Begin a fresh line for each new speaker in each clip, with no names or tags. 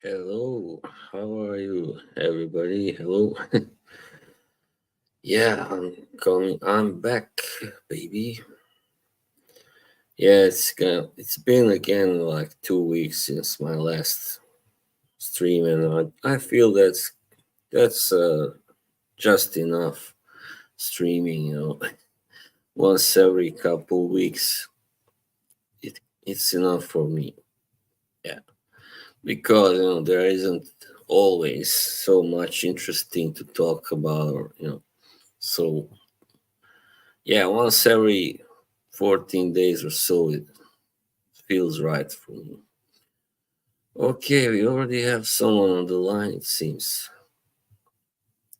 Hello, how are you, everybody? Hello. Yeah, I'm coming. I'm back, baby. Yeah, it's been again like 2 weeks since my last stream, and I feel that's just enough streaming. Once every couple weeks, it's enough for me. Yeah, because there isn't always so much interesting to talk about, so yeah, once every 14 days or so, it feels right for me. Okay, we already have someone on the line, it seems.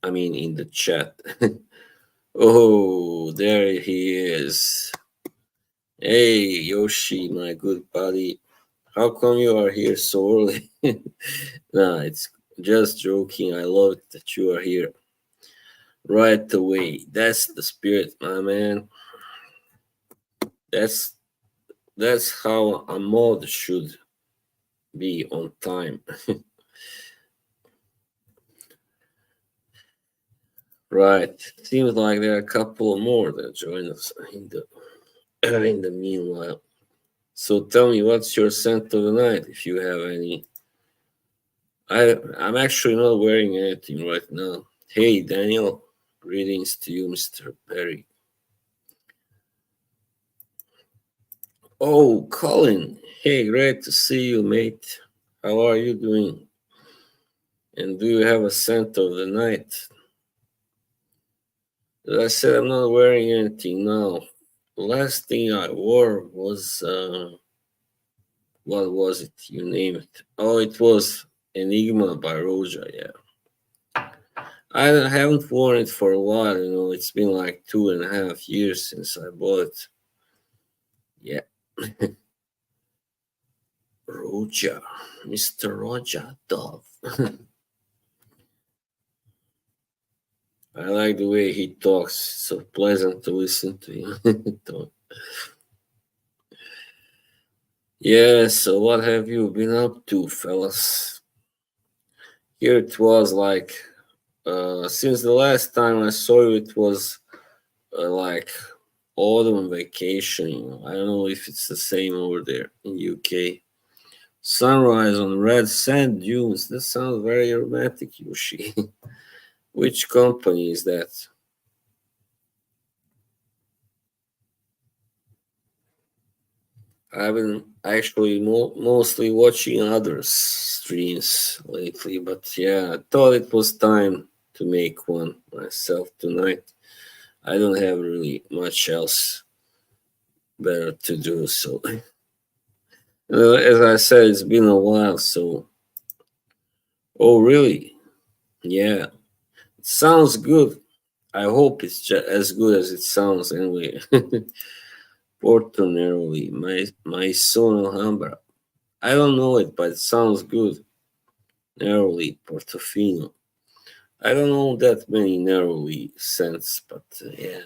I mean, in the chat. Oh, there he is. Hey, Yoshi, my good buddy. How come you are here so early? Nah, it's just joking. I love it that you are here right away. That's the spirit, my man. That's that's how a mod should be on time. Right. Seems like there are a couple more that join us in the in the meanwhile. So tell me, what's your scent of the night, if you have any? I'm actually not wearing anything right now. Hey, Daniel. Greetings to you, Mr. Perry. Oh, Colin. Hey, great to see you, mate. How are you doing? And do you have a scent of the night? As I said, I'm not wearing anything now. The last thing I wore was what was it? You name it. Oh, it was Enigma by Roja. Yeah, I haven't worn it for a while. It's been like 2.5 years since I bought it. Yeah, Roja, Mr. Roja Dove. I like the way he talks. So pleasant to listen to him. Yeah. So what have you been up to, fellas? Here it was like since the last time I saw you, it was like autumn vacation. I don't know if it's the same over there in UK. Sunrise on red sand dunes. That sounds very romantic, Yoshi. Which company is that? I've been actually mostly watching others' streams lately, but yeah, I thought it was time to make one myself tonight. I don't have really much else better to do, so as I said, it's been a while, so. Oh, really? Yeah. It sounds good. I hope it's as good as it sounds anyway. Porto Neroli, my son Alhambra. I don't know it, but it sounds good. Neroli, Portofino. I don't know that many Neroli scents, but yeah.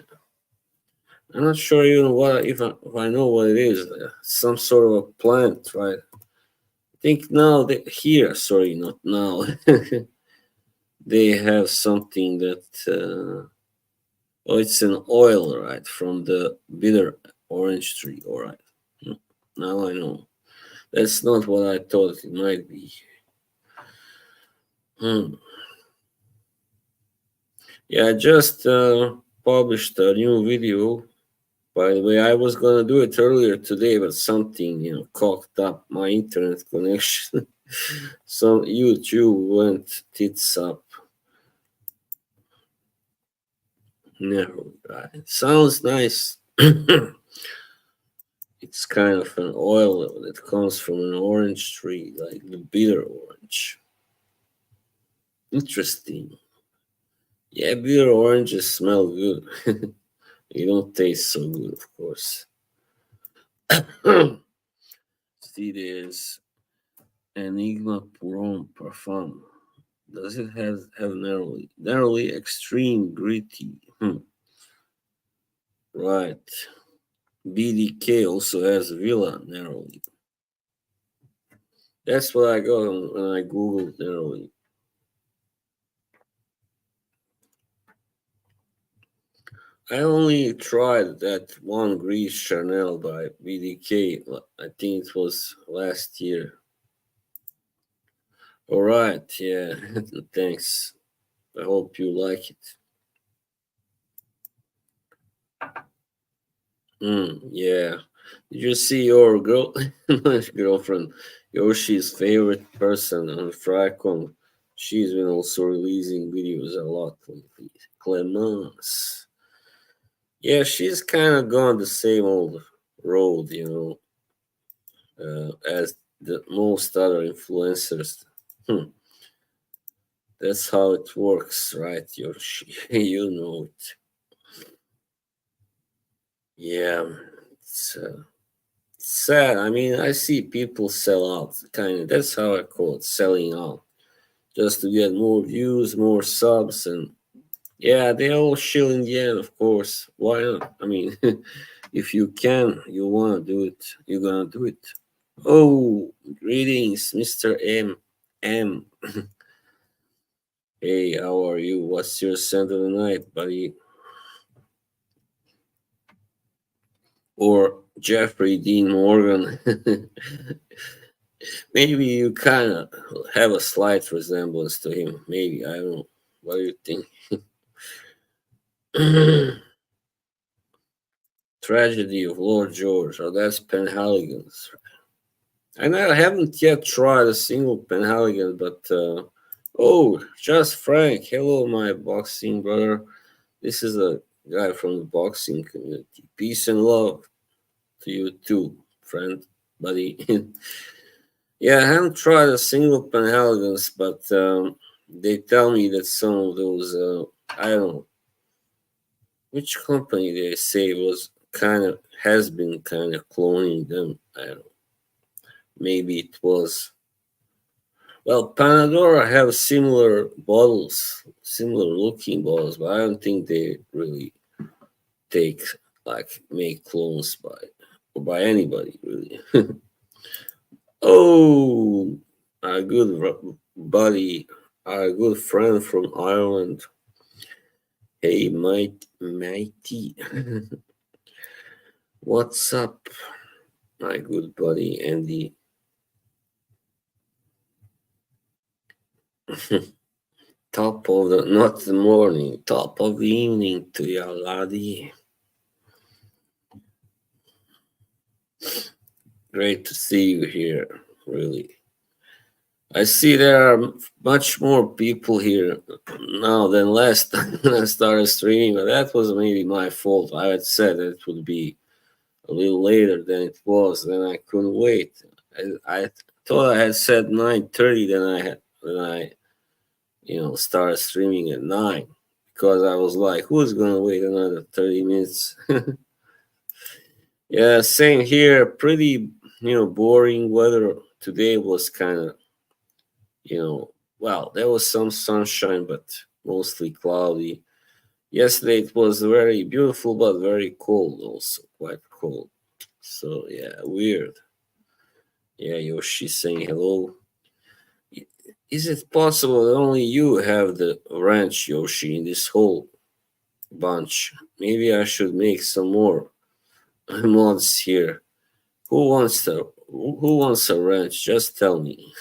I'm not sure even if I know what it is. Some sort of a plant, right? I think now that here, sorry, not now. They have something that. Oh, it's an oil, right, from the bitter orange tree. All right. Hmm, now I know. That's not what I thought it might be. Hmm. Yeah, I just published a new video. By the way, I was gonna do it earlier today, but something cocked up my internet connection. Some YouTube went tits up. No, right. Sounds nice. It's kind of an oil that comes from an orange tree, like the bitter orange. Interesting. Yeah, bitter oranges smell good. They don't taste so good, of course. See, there's Enigma Pouron Parfum. Does it have narrowly extreme gritty? Right. BDK also has Villa narrowly. That's what I got when I googled. I only tried that one Grease Chanel by BDK. I think it was last year. All right, yeah, thanks. I hope you like it. Yeah. Did you see your girlfriend Yoshi's favorite person on Fracom? She's been also releasing videos a lot lately. Clemence. Yeah, she's kind of gone the same old road, as the most other influencers. Hmm, that's how it works, right, Yoshi? You know it. Yeah, it's sad. I mean, I see people sell out, kind of. That's how I call it, selling out, just to get more views, more subs, and yeah, they all chill in the end, of course. Why not? I mean, if you can, you want to do it, you're gonna do it. Oh, greetings, Mr. M. M. Hey, how are you? What's your scent of the night, buddy? Or Jeffrey Dean Morgan? Maybe you kind of have a slight resemblance to him. Maybe, I don't know. What do you think? Tragedy of Lord George. Oh, that's Penhaligon's. And I haven't yet tried a single Penhaligon, but oh, just Frank. Hello, my boxing brother. This is a guy from the boxing community. Peace and love to you too, friend, buddy. Yeah, I haven't tried a single Penhaligon's, but they tell me that some of those, I don't know which company they say was kind of has been kind of cloning them. I don't know. Maybe it was. Well, Panadora have similar bottles, similar looking bottles, but I don't think they really take like make clones by or by anybody really. Oh, a good buddy, a good friend from Ireland. Hey, mighty, what's up, my good buddy Andy? Top of the not the morning, top of the evening to you, laddie. Great to see you here, really. I see there are much more people here now than last time when I started streaming, but that was maybe my fault. I had said that it would be a little later than it was, then I couldn't wait. I thought I had said 9:30, then I started streaming at 9 because I was like, who's gonna wait another 30 minutes? Yeah, same here. Pretty, boring weather today was kind of, well, there was some sunshine, but mostly cloudy. Yesterday it was very beautiful, but very cold also, quite cold. So yeah, weird. Yeah, Yoshi saying hello. Is it possible that only you have the ranch, Yoshi, in this whole bunch? Maybe I should make some more mods here. Who wants a ranch? Just tell me.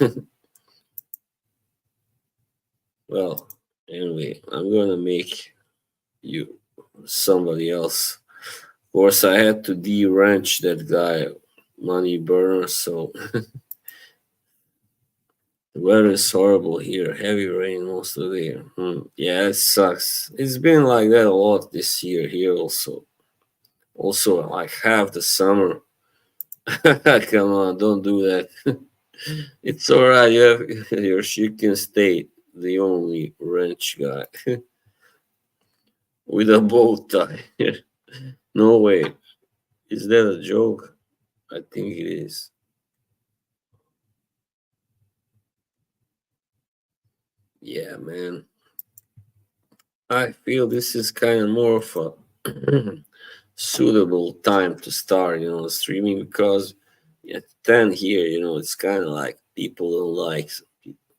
Well, anyway, I'm gonna make you somebody else. Of course, I had to de-ranch that guy, Money Burner, so the weather is horrible here. Heavy rain most of the day. Yeah, it sucks. It's been like that a lot this year here also. Also, like half the summer. Come on, don't do that. It's alright, you have your chicken state, the only ranch guy with a bow tie. No way. Is that a joke? I think it is. Yeah, man. I feel this is kind of more of a suitable time to start, streaming because at 10 here, it's kind of like people don't like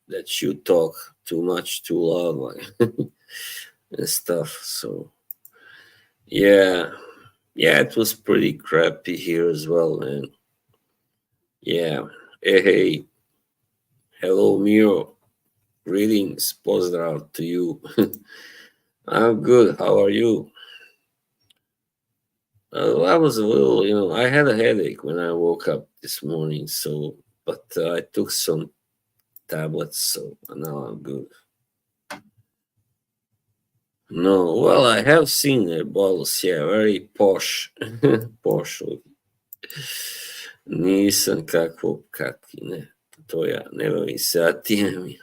that you talk too much, too loud, like and stuff. So yeah, yeah, it was pretty crappy here as well, man. Yeah. Hey, hello, Miro. Greetings, pozdrav to you. I'm good. How are you? I was a little, I had a headache when I woke up this morning, so, but I took some tablets, so now I'm good. No, well, I have seen their bottles, yeah, very posh. Posh. Nisam kakvi, ne. To ja ne bavim se ATM.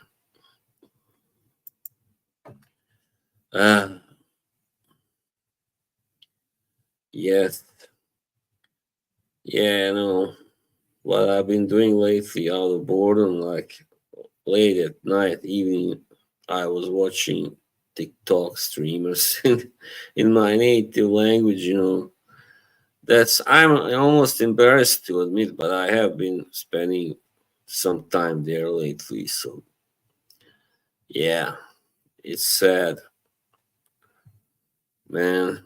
Ah, yes. Yeah, no. What I've been doing lately out of boredom, like late at night, evening, I was watching TikTok streamers in my native language. I'm almost embarrassed to admit, but I have been spending some time there lately. So yeah, it's sad, man.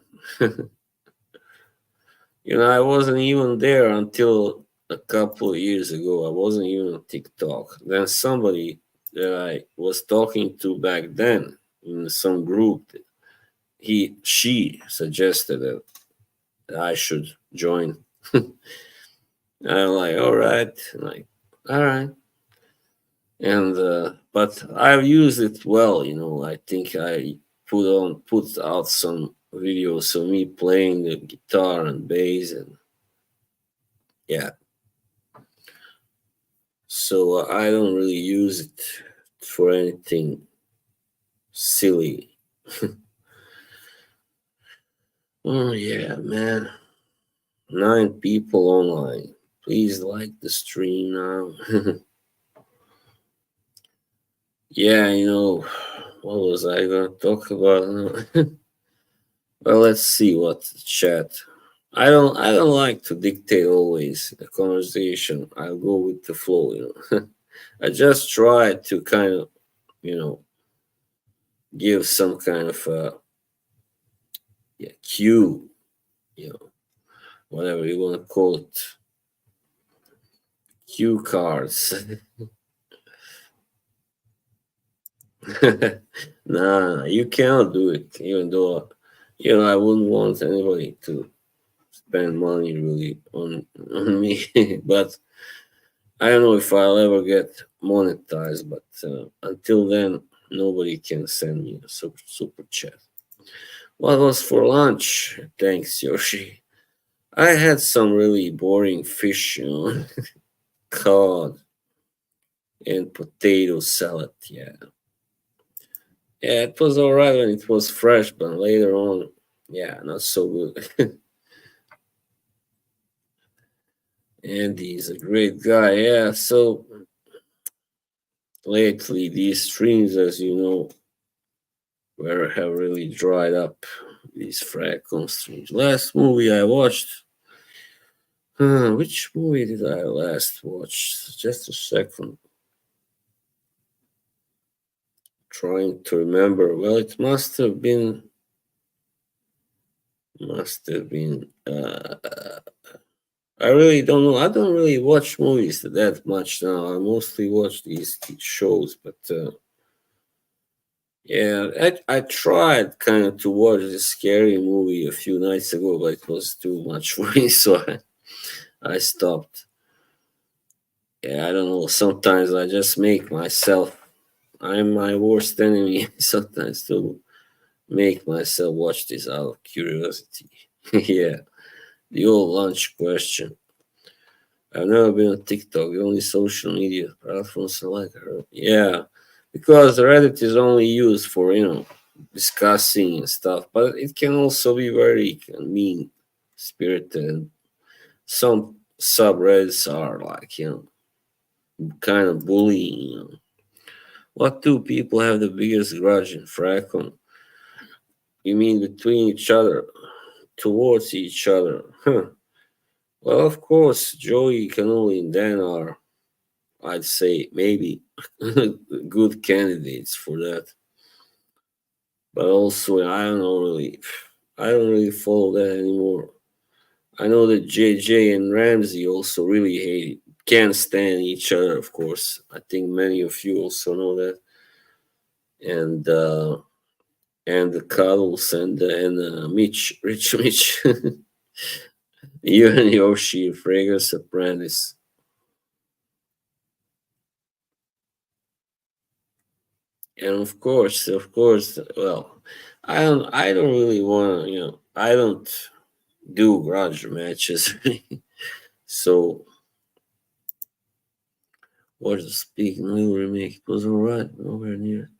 I wasn't even there until a couple of years ago. I wasn't even on TikTok. Then somebody that I was talking to back then in some group, she suggested that I should join. I'm like, all right, like, all right. And but I've used it well. I think I put out some videos of me playing the guitar and bass, and yeah. So I don't really use it for anything silly. Oh yeah, man. 9 people online. Please like the stream now. Yeah, what was I gonna talk about? Well, let's see what chat. I don't like to dictate always the conversation. I'll go with the flow. I just try to kind of, you know, give some kind of cue, you know, whatever you want to call it, cue cards. Nah, you cannot do it. Even though, I wouldn't want anybody to spend money really on me, but I don't know if I'll ever get monetized. But until then, nobody can send me a super chat. What was for lunch? Thanks, Yoshi. I had some really boring fish, cod and potato salad. Yeah, yeah, it was alright when it was fresh, but later on, yeah, not so good. Andy's a great guy. Yeah, so lately these streams, as you know, have really dried up. These Fracon streams. Last movie I watched. Which movie did I last watch? Just a second. Trying to remember. Well, it must have been. Must have been. I really don't know. I don't really watch movies that much now. I mostly watch these shows, but yeah, I tried kind of to watch this scary movie a few nights ago, but it was too much for me, so I stopped. Yeah, I don't know. Sometimes I just make myself. I'm my worst enemy. Sometimes to make myself watch this out of curiosity. Yeah, the old lunch question. I've never been on TikTok, the only social media platforms I like. Yeah, because Reddit is only used for, discussing and stuff, but it can also be very mean spirited. And some subreddits are like, kind of bullying. What two people have the biggest grudge in Fracon? You mean between each other, towards each other? Huh. Well, of course, Joey, Cannoli, and Dan are I'd say maybe good candidates for that. But also, I don't know really. I don't really follow that anymore. I know that JJ and Ramsey also really hate, can't stand each other. Of course, I think many of you also know that. And the Cuddles and Mitch, Rich Mitch, you and Yoshi, Fragrance Apprentice. And of course, well, I don't really want to, I don't do grudge matches. So, what the Speak No remake? It was alright, nowhere near.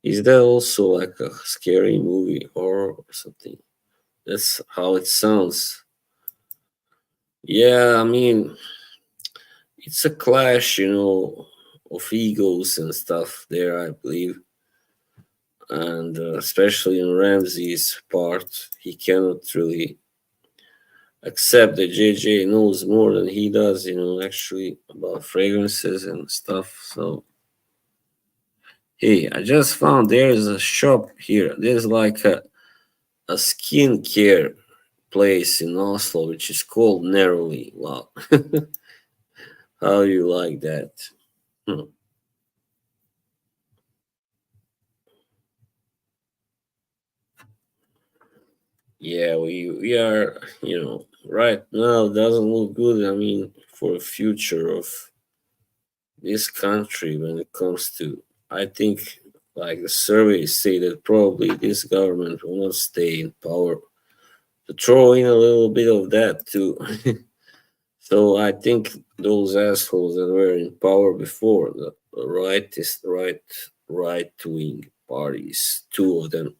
Is that also like a scary movie horror or something? That's how it sounds. Yeah, I mean, it's a clash, of egos and stuff there, I believe. And especially in Ramsey's part, he cannot really accept that JJ knows more than he does, actually about fragrances and stuff. So, hey, I just found there's a shop here. There's like a skincare place in Oslo which is called Narrowly. Wow. How do you like that? Hmm. Yeah, we are, right now doesn't look good. I mean, for the future of this country when it comes to, I think, like the surveys say that probably this government will not stay in power. To throw in a little bit of that too. So I think those assholes that were in power before, the right wing parties, two of them,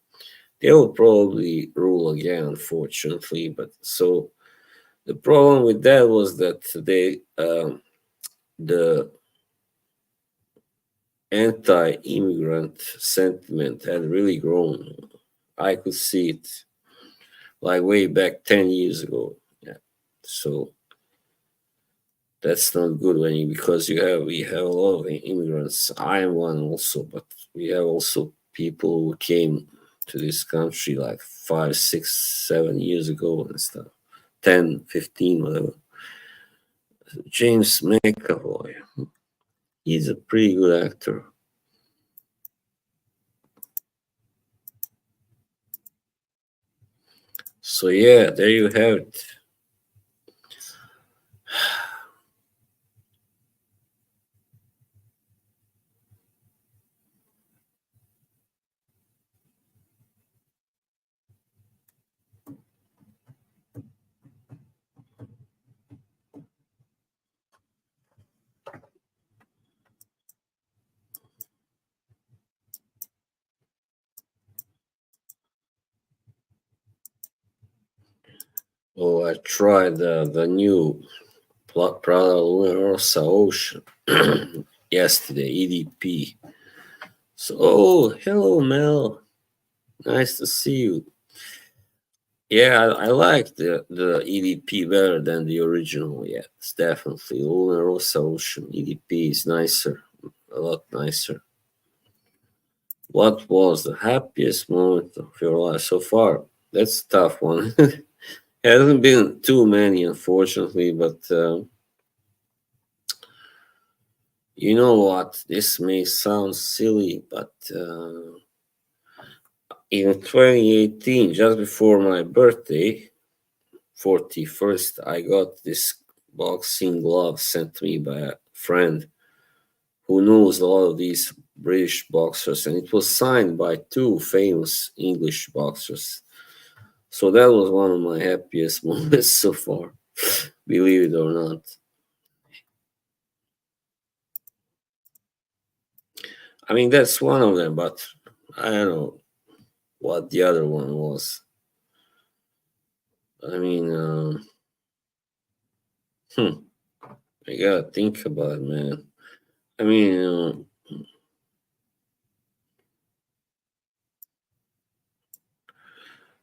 they will probably rule again, unfortunately. But so the problem with that was that the anti-immigrant sentiment had really grown. I could see it like way back 10 years ago. Yeah. So that's not good when you because we have a lot of immigrants. I am one also, but we have also people who came to this country like 5, 6, 7 years ago and stuff. 10, 15, whatever. James McAvoy. He's a pretty good actor. So yeah, there you have it. Oh, I tried the new Prada Luna Rossa Ocean yesterday, EDP. So, oh, hello, Mel. Nice to see you. Yeah, I like the EDP better than the original. Yeah, it's definitely Luna Rossa Ocean. EDP is nicer, a lot nicer. What was the happiest moment of your life so far? That's a tough one. Hasn't been too many, unfortunately, but you know what? This may sound silly, but in 2018, just before my birthday, 41st, I got this boxing glove sent to me by a friend who knows a lot of these British boxers, and it was signed by two famous English boxers. So that was one of my happiest moments so far, believe it or not. I mean, that's one of them, but I don't know what the other one was. I mean, hmm, I gotta think about it, man. I mean,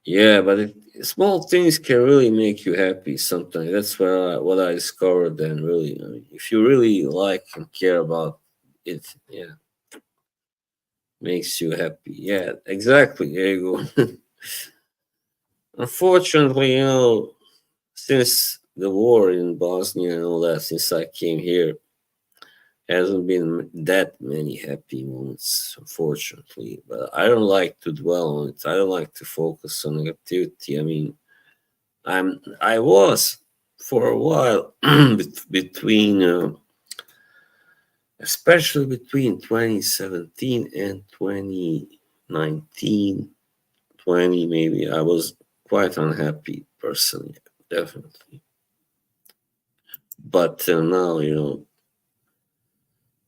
yeah, but small things can really make you happy sometimes. That's what I discovered. Then, really, I mean, if you really like and care about it, yeah, makes you happy. Yeah, exactly. There you go. Unfortunately, since the war in Bosnia and all that, since I came here, hasn't been that many happy moments, unfortunately. But I don't like to dwell on it. I don't like to focus on negativity. I mean, I was for a while between, especially between 2017 and 2019, 20 maybe. I was quite unhappy personally, definitely. But now,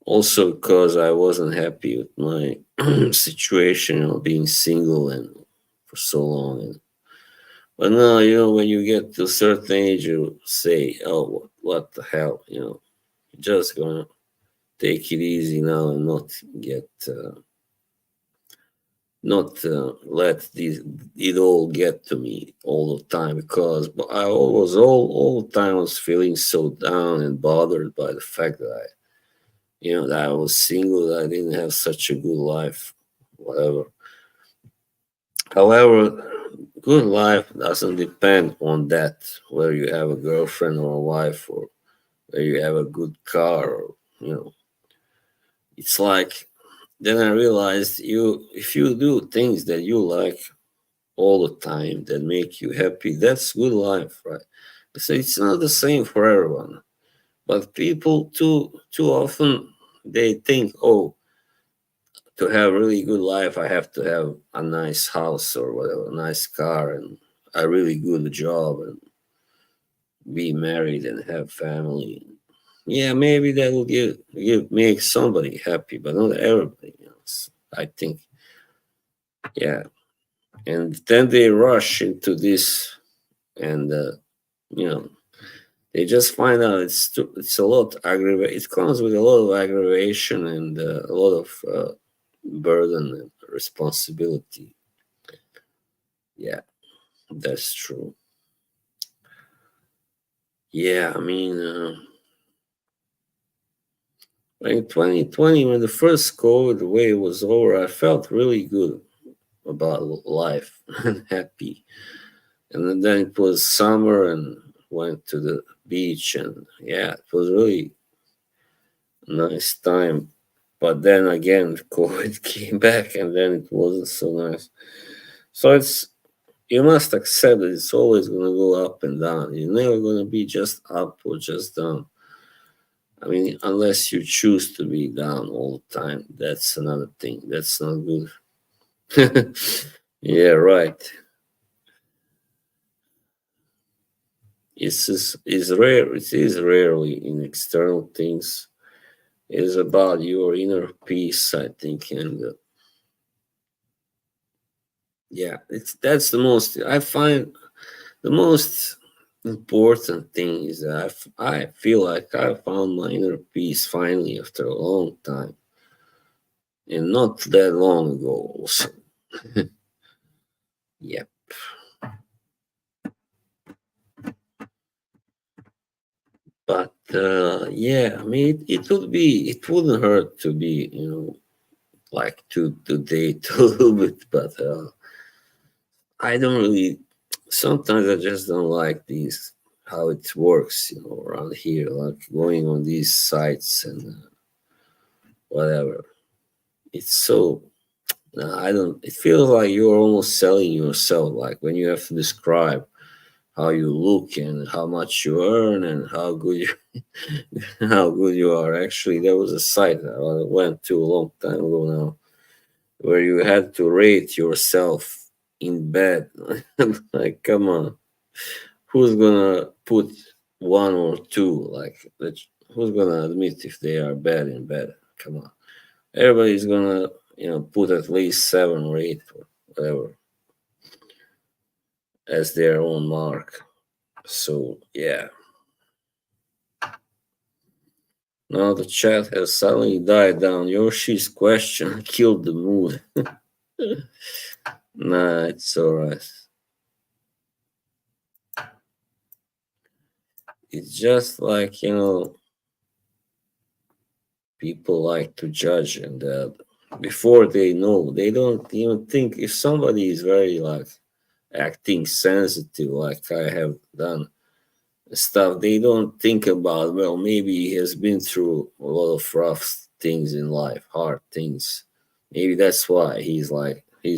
also because I wasn't happy with my situation, being single and for so long. But now, when you get to a certain age, you say, "Oh, what the hell?" You're just gonna take it easy now and not let it all get to me all the time, because I always all the time was feeling so down and bothered by the fact that that I was single, that I didn't have such a good life, whatever. However, good life doesn't depend on that, whether you have a girlfriend or a wife, or whether you have a good car, or it's like, then I realized, if you do things that you like all the time that make you happy, that's good life, right? So it's not the same for everyone, but people too often, they think, oh, to have a really good life, I have to have a nice house or whatever, a nice car, and a really good job, and be married and have family. Yeah, maybe that will make somebody happy, but not everybody. I think, yeah. And then they rush into this, and you know, they just find out it's a lot aggravate. It comes with a lot of aggravation and a lot of burden and responsibility. Yeah, that's true. Yeah, I mean, in 2020, when the first COVID wave was over, I felt really good about life and happy. And then it was summer and went to the beach, and yeah, it was really a nice time. But then again, COVID came back, and then it wasn't so nice. So you must accept that it's always going to go up and down. You're never going to be just up or just down. I mean, unless you choose to be down all the time, that's another thing. That's not good. Yeah, right. It's rare. It is rarely in external things. It is about your inner peace, I think, and yeah, that's the most. I find the most important thing is that I feel like I found my inner peace finally after a long time, and not that long ago. Also, yeah. But yeah, I mean, it wouldn't hurt to be, like to date a little bit, but I don't really. Sometimes I just don't like these how it works, around here, like going on these sites and whatever. It's so. I don't. It feels like you're almost selling yourself, like when you have to describe how you look and how much you earn and how good you how good you are. Actually, there was a site that I went to a long time ago now, where you had to rate yourself in bed. Like, come on, who's gonna put one or two? Like, who's gonna admit if they are bad in bed? Come on, everybody's gonna put at least 7 or 8 or whatever as their own mark. So yeah. Now the chat has suddenly died down. Yoshi's question killed the mood. Nah, it's alright. It's just like, people like to judge, and before they know, they don't even think if somebody is very like acting sensitive, like I have done stuff. They don't think about, well, maybe he has been through a lot of rough things in life, hard things. Maybe that's why he's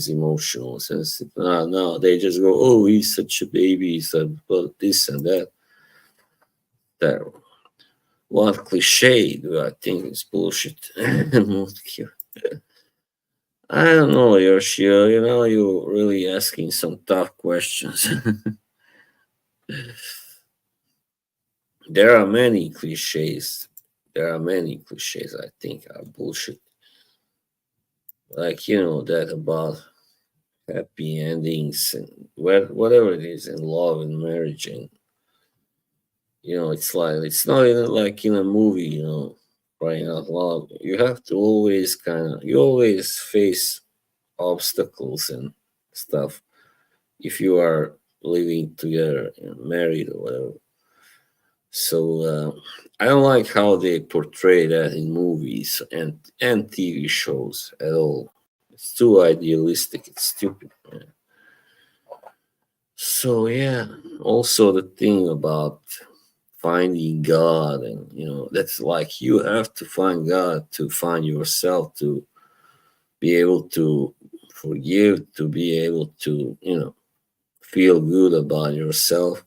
emotional, sensitive. No, no, they just go, oh, he's such a baby, he's a well, this and that. That what cliche do I think is bullshit? I don't know, Yoshio. You're really asking some tough questions. There are many cliches. There are many cliches I think are bullshit. Like, that about happy endings and whatever it is in love and marriage. And, it's like, it's not even like in a movie, crying out loud. You have to always you always face obstacles and stuff if you are living together, married or whatever. So I don't like how they portray that in movies and TV shows at all. It's too idealistic. It's stupid. Man. So yeah, also the thing about finding God, and that's like you have to find God to find yourself, to be able to forgive, to be able to feel good about yourself.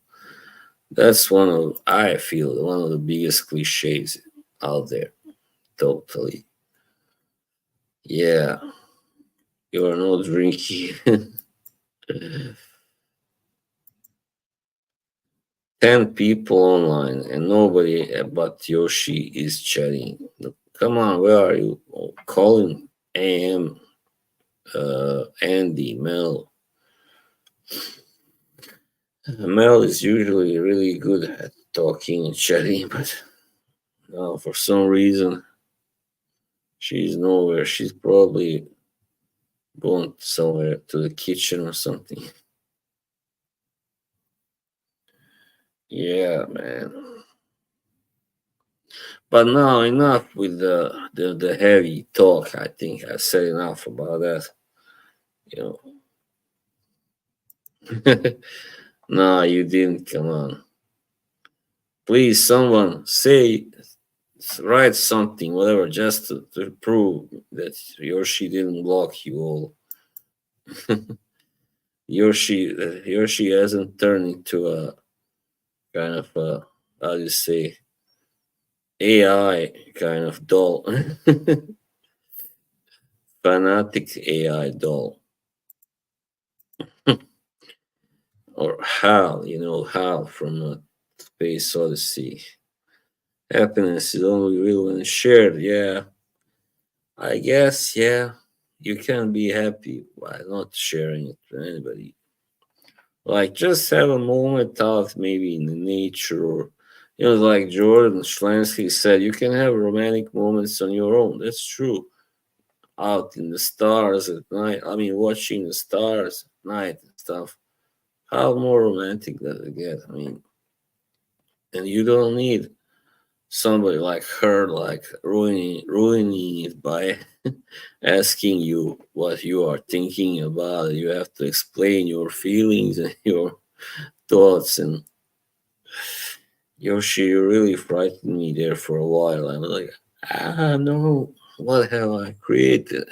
That's I feel, one of the biggest cliches out there. Totally. Yeah, you're not drinking. 10 people online and nobody but Yoshi is chatting. Come on, where are you? Oh, Colin, AM, Andy, Mel. Mel is usually really good at talking and chatting, but now for some reason she's nowhere. She's probably gone somewhere to the kitchen or something. Yeah, man. But now enough with the heavy talk. I think I said enough about that. You know. Nah, you didn't. Come on. Please, someone write something, whatever, just to prove that Yoshi didn't block you all. Yoshi hasn't turned into a kind of a, how do you say, AI kind of doll. Fanatic AI doll. Or Hal, Hal from Space Odyssey. Happiness is only real when shared. Yeah, I guess. Yeah, you can be happy by not sharing it with anybody. Like, just have a moment out, maybe in the nature, or like Jordan Schlansky said, you can have romantic moments on your own. That's true. Out in the stars at night. I mean, watching the stars at night and stuff. How more romantic does it get? I mean, and you don't need somebody like her like ruining it by asking you what you are thinking about. You have to explain your feelings and your thoughts. And Yoshi, you really frightened me there for a while. I'm like, no, what have I created?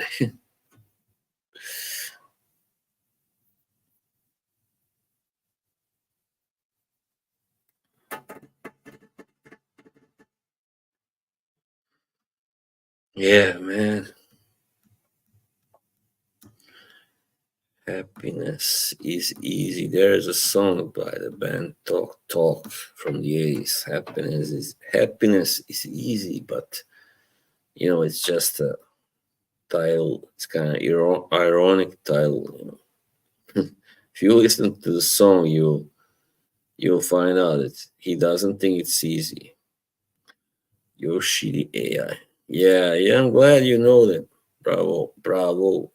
Yeah, man. Happiness is easy. There is a song by the band Talk Talk from the 80s. Happiness is easy, but it's just a title. It's kind of ironic title. If you listen to the song, you'll find out that he doesn't think it's easy. Yoshi the AI. Yeah, yeah. I'm glad you know that. Bravo, bravo.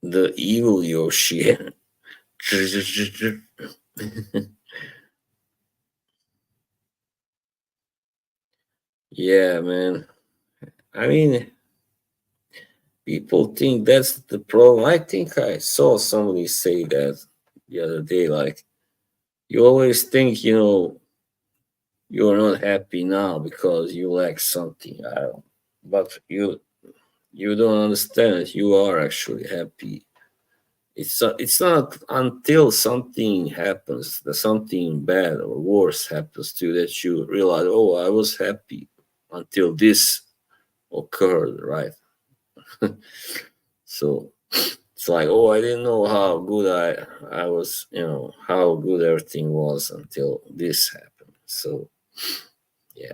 The evil Yoshi. Yeah, man. I mean, people think that's the problem. I think I saw somebody say that the other day. Like, you always think, you're not happy now because you lack something. I don't, but you don't understand that you are actually happy. It's not until something happens, that something bad or worse happens to you, that you realize, oh, I was happy until this occurred, right? So it's like, oh, I didn't know how good I was, how good everything was until this happened. So yeah,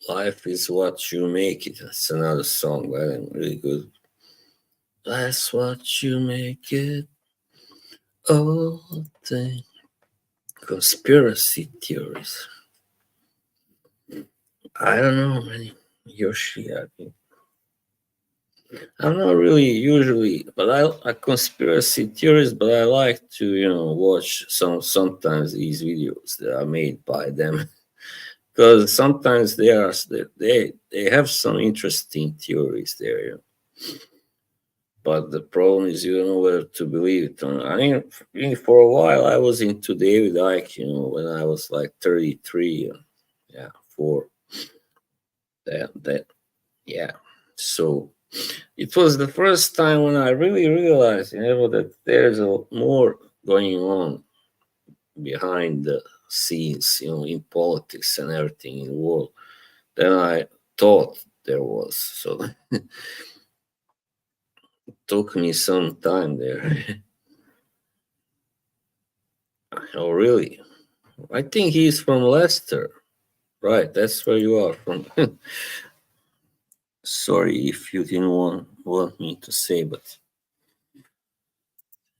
life is what you make it. That's another song, but really good. That's what you make it. Oh, thing. Conspiracy theories. I don't know, man. Yoshi, I'm not really usually, but I conspiracy theories, but I like to, watch sometimes these videos that are made by them because sometimes they have some interesting theories there. But the problem is you don't know whether to believe it or not. I mean, for a while I was into David Icke, when I was like 33, yeah, for that, yeah. So it was the first time when I really realized, that there's more going on behind the scenes, in politics and everything in the world than I thought there was. So it took me some time there. Oh, really? I think he's from Leicester. Right, that's where you are from. Sorry if you didn't want me to say, but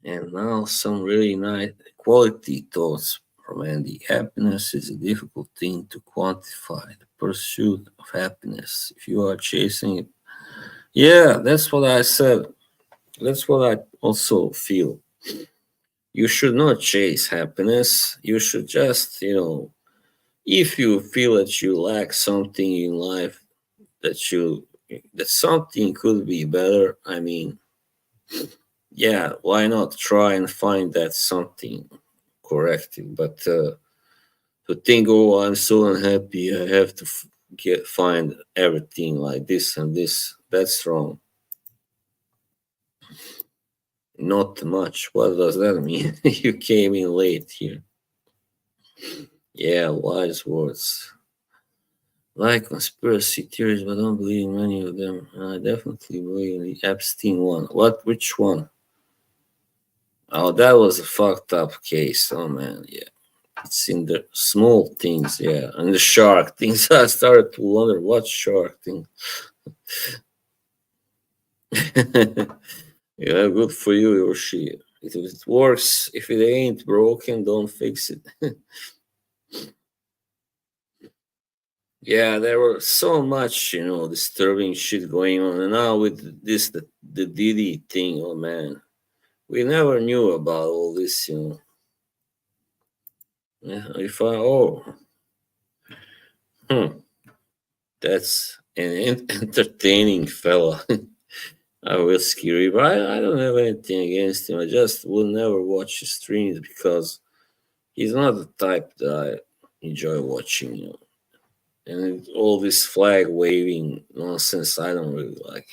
and now some really nice quality thoughts from Andy. Happiness is a difficult thing to quantify. The pursuit of happiness. If you are chasing it, yeah, that's what I said. That's what I also feel. You should not chase happiness. You should just, if you feel that you lack something in life, that you that something could be better. I mean, yeah, why not try and find that something corrective? But to think, oh, I'm so unhappy, I have to find everything like this and this. That's wrong. Not much. What does that mean? You came in late here. Yeah, wise words. Like conspiracy theories, but I don't believe in many of them. I definitely believe in the Epstein one. What? Which one? Oh, that was a fucked up case. Oh man, yeah. It's in the small things, yeah. And the shark things. I started to wonder what shark thing. Yeah, good for you, Yoshi. If it works, if it ain't broken, don't fix it. Yeah, there was so much, disturbing shit going on. And now with this, the Diddy thing, oh man. We never knew about all this. Yeah, hmm, that's an entertaining fella. I will scary, but I don't have anything against him. I just will never watch his streams because he's not the type that I enjoy watching. And all this flag waving nonsense, I don't really like.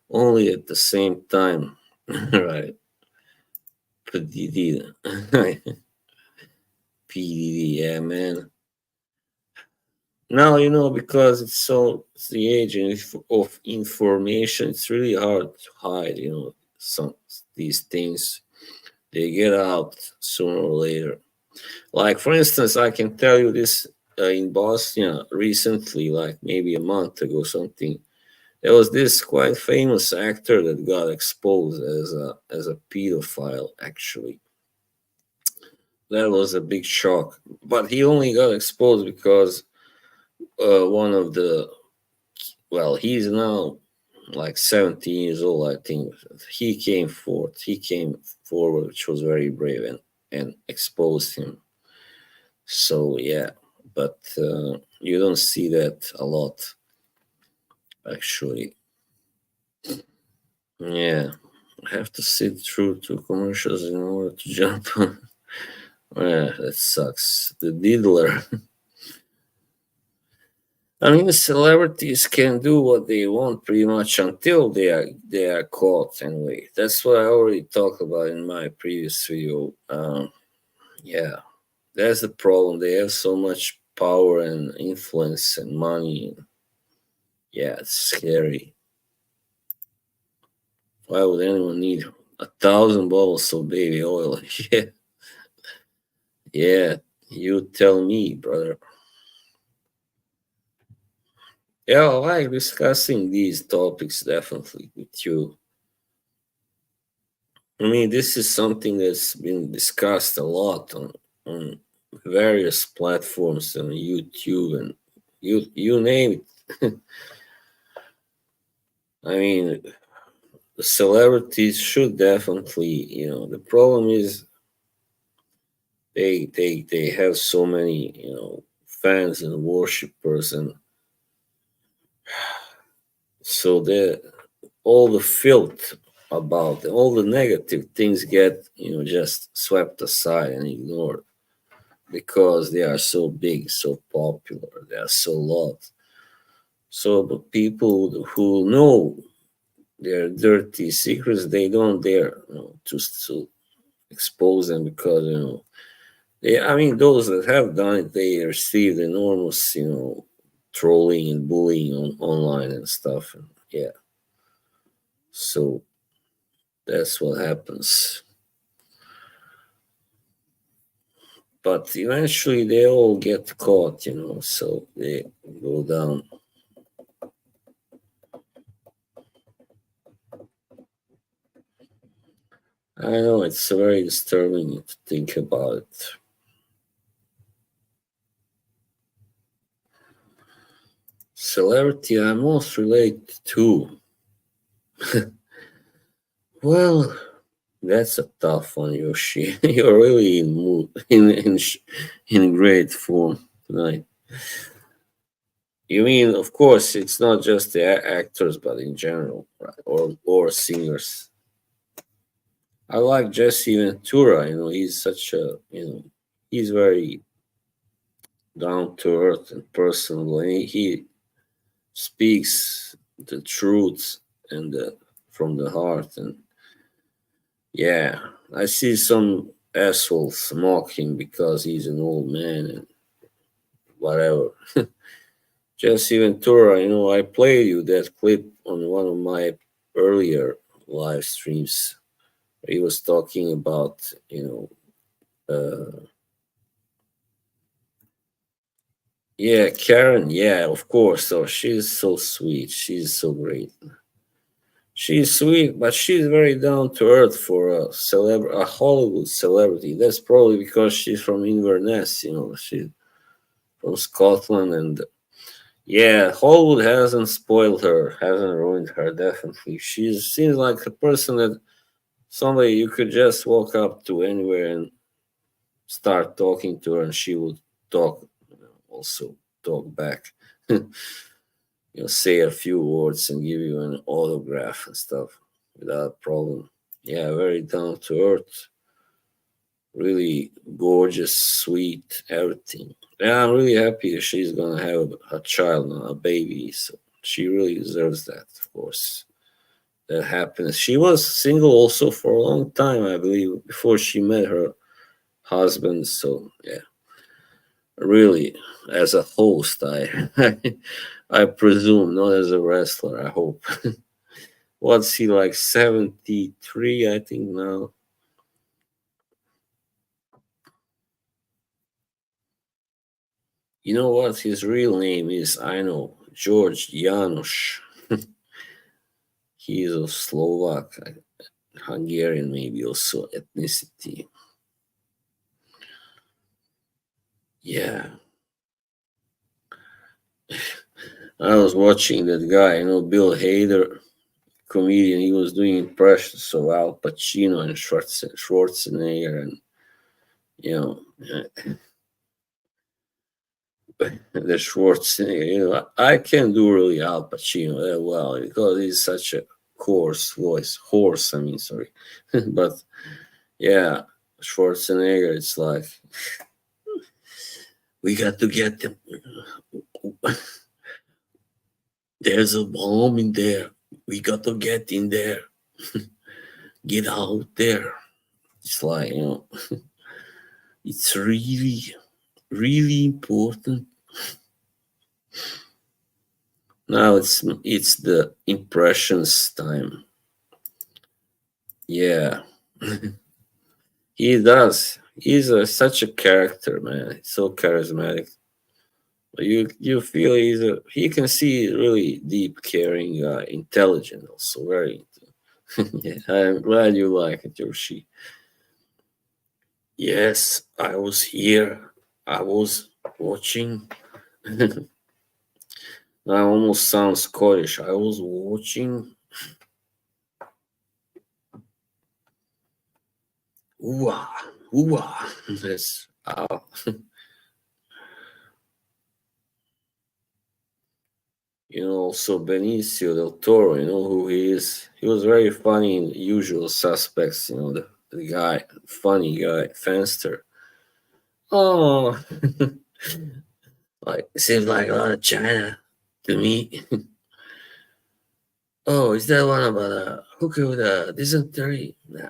Only at the same time, right? PDD, PDD, yeah, man. Now because it's the age of information. It's really hard to hide. Some these things they get out sooner or later. Like for instance, I can tell you this in Bosnia recently, like maybe a month ago, something. There was this quite famous actor that got exposed as a pedophile. Actually, that was a big shock. But he only got exposed because one of the well, he's now like 17 years old, I think. He came forward, which was very brave, and exposed him. So yeah, but you don't see that a lot, actually. Yeah, I have to sit through two commercials in order to jump on. Yeah, that sucks. The diddler. I mean, celebrities can do what they want pretty much until they are caught. Anyway, that's what I already talked about in my previous video. Yeah, that's the problem. They have so much power and influence and money. Yeah, it's scary. Why would anyone need 1,000 bottles of baby oil? Yeah, yeah. You tell me, brother. Yeah, I like discussing these topics definitely with you. I mean, this is something that's been discussed a lot on various platforms on YouTube and you name it. I mean, the celebrities should definitely, the problem is they have so many, fans and worshippers, and so the all the filth about all the negative things get, just swept aside and ignored because they are so big, so popular, they are so loved. So the people who know their dirty secrets, they don't dare, to expose them because I mean, those that have done it, they received enormous, trolling and bullying online and stuff. And yeah, so that's what happens. But eventually, they all get caught, so they go down. I know it's very disturbing to think about it. Celebrity I most relate to. Well, that's a tough one, Yoshi. You're really in mood, in great form tonight. You mean, of course, it's not just the actors, but in general, right? Or singers. I like Jesse Ventura. He's such a, he's very down to earth and personal. And he speaks the truth and from the heart. And yeah, I see some assholes mock him because he's an old man and whatever. Jesse Ventura, I played you that clip on one of my earlier live streams. He was talking about, yeah, Karen, yeah, of course. So she's so sweet. She's so great. She's sweet, but she's very down to earth for a Hollywood celebrity. That's probably because she's from Inverness, she's from Scotland, and yeah, Hollywood hasn't spoiled her, hasn't ruined her. Definitely, she seems like a person that somebody you could just walk up to anywhere and start talking to her, and she would talk, also talk back. Say a few words and give you an autograph and stuff without problem. Yeah, very down to earth, really gorgeous, sweet, everything. Yeah, I'm really happy that she's gonna have a child, a baby. So she really deserves that, of course. That happens. She was single also for a long time, I believe, before she met her husband. So yeah, really, as a host, I presume, not as a wrestler. I hope. What's he like? 73, I think now. You know what his real name is? I know, George Janos. He is of Slovak, Hungarian, maybe also ethnicity. Yeah, I was watching that guy, Bill Hader. comedian. He was doing impressions of Al Pacino and Schwarzenegger, and you know, the Schwarzenegger. I can do really Al Pacino that well because he's such a coarse voice. Horse, I mean, sorry, but yeah, Schwarzenegger. It's like we got to get them. There's a bomb in there. We got to get in there. Get out there. It's like, it's really, really important. Now it's the impressions time. Yeah. He does. He's such a character, man. He's so charismatic. You feel he can see really deep, caring guy, intelligent, also very. Yeah, I'm glad you like it, Yoshi. Yes, I was here. I was watching. I almost sound Scottish. I was watching. Ooh ah, ooh ah. That's also Benicio del Toro. You know who he is. He was very funny in Usual Suspects. The guy, funny guy, Fenster. Oh, like seems like a lot of China to me. Oh, is that one about a hooker with a dysentery? Nah.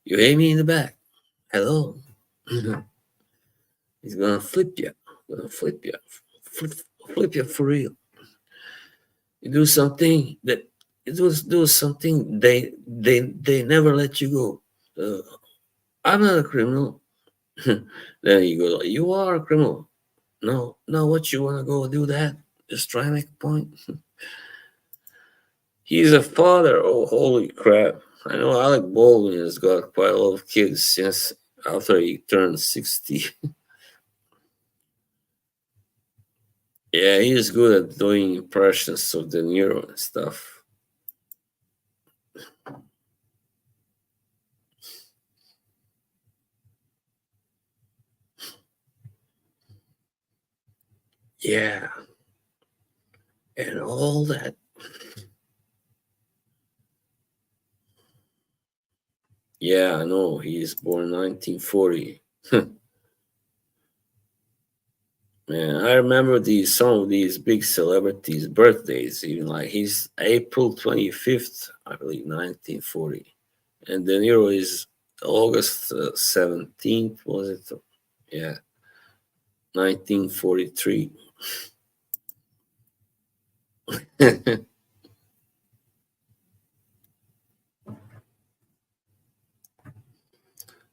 You hit me in the back. Hello. He's gonna flip you. Gonna flip you. Flip, flip you for real. You do something that do something they never let you go. I'm not a criminal. Then you go, you are a criminal. No, no, what you wanna go do that? Just try and make a point. He's a father. Oh, holy crap. I know Alec Baldwin has got quite a lot of kids since after he turned 60. Yeah, he's good at doing impressions of De Niro and stuff. Yeah. And all that. Yeah, I know. He's born 1940. Man, I remember some of these big celebrities' birthdays, even like he's April 25th, I believe, 1940. And De Niro is August 17th, was it? Yeah, 1943.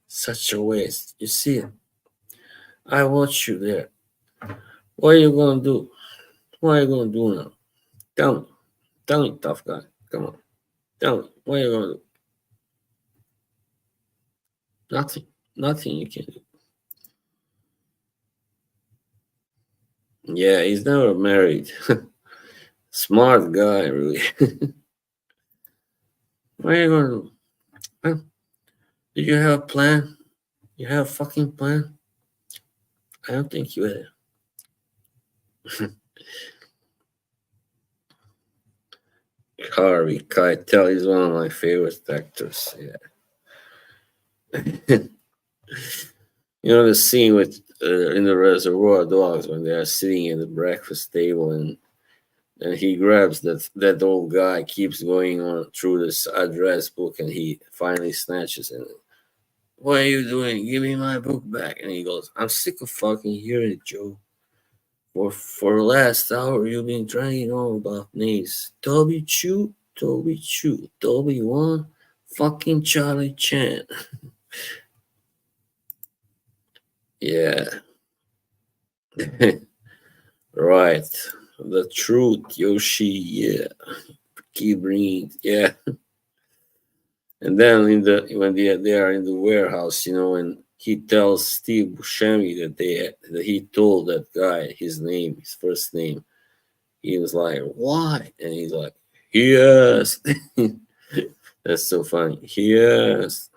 Such a waste. You see it? I watch you there. What are you gonna do? What are you gonna do now? Tell me. Tell me, tough guy. Come on. Tell me. What are you gonna do? Nothing. Nothing you can do. Yeah, he's never married. Smart guy, really. What are you gonna do? Huh? Did you have a plan? You have a fucking plan? I don't think you had. Harvey Keitel is one of my favorite actors. Yeah. The scene with in the Reservoir Dogs when they are sitting at the breakfast table and he grabs that old guy, keeps going on through this address book, and he finally snatches it. What are you doing? Give me my book back. And he goes, I'm sick of fucking hearing it, Joe. For the last hour, you've been trying on about names. Toby Chu, Toby Chu, Toby One, fucking Charlie Chan. Yeah. Right. The truth, Yoshi. Yeah. Keep bringing. Yeah. And then when they are in the warehouse, and he tells Steve Buscemi that he told that guy his name, his first name. He was like, "Why?" And he's like, He asked. That's so funny. He asked,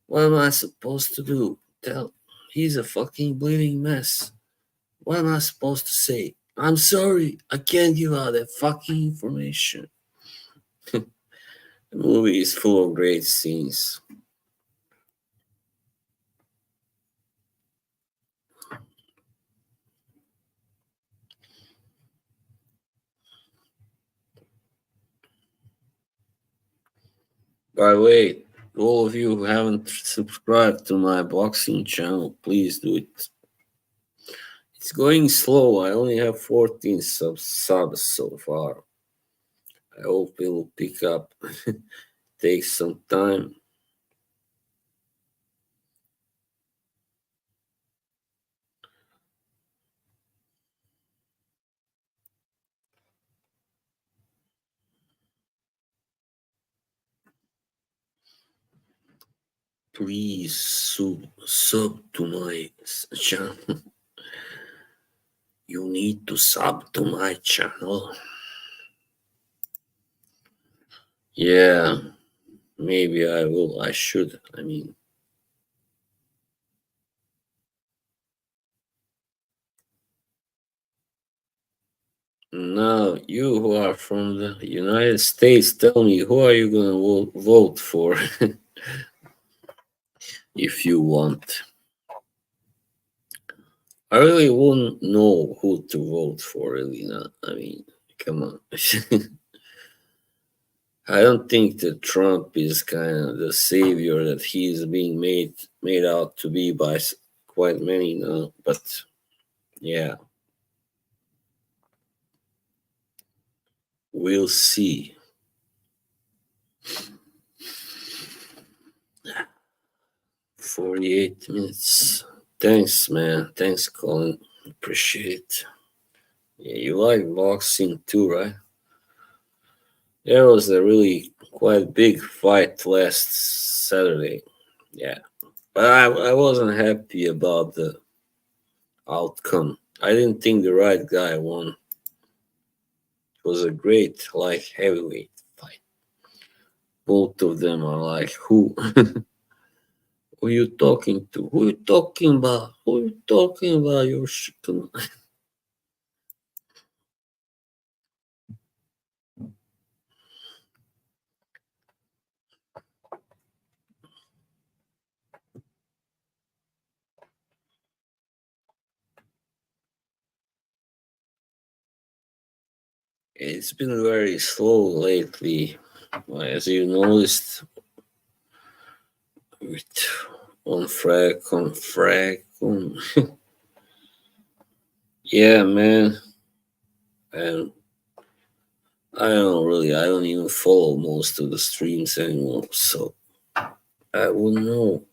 what am I supposed to do? Tell he's a fucking bleeding mess. What am I supposed to say? I'm sorry, I can't give out that fucking information. The movie is full of great scenes. By the way, all of you who haven't subscribed to my boxing channel, please do it. It's going slow. I only have 14 subs so far. I hope it will pick up. Takes some time. Please sub to my channel. You need to sub to my channel. Yeah, maybe I will. I should. I mean, now you who are from the United States, tell me who are you gonna vote for if you want. I really wouldn't know who to vote for. Really, not. I mean, come on. I don't think that Trump is kind of the savior that he's being made out to be by quite many now. But yeah, we'll see. 48 minutes. Thanks, man. Thanks, Colin. Appreciate it. Yeah, you like boxing too, right? There was a really quite big fight last Saturday. Yeah. But I wasn't happy about the outcome. I didn't think the right guy won. It was a great, like, heavyweight fight. Both of them are like, who? Who you talking to? Who you talking about? Who you talking about? Your shit. It's been very slow lately, as you noticed, with on frag. Yeah, man. And I don't even follow most of the streams anymore, so I wouldn't know.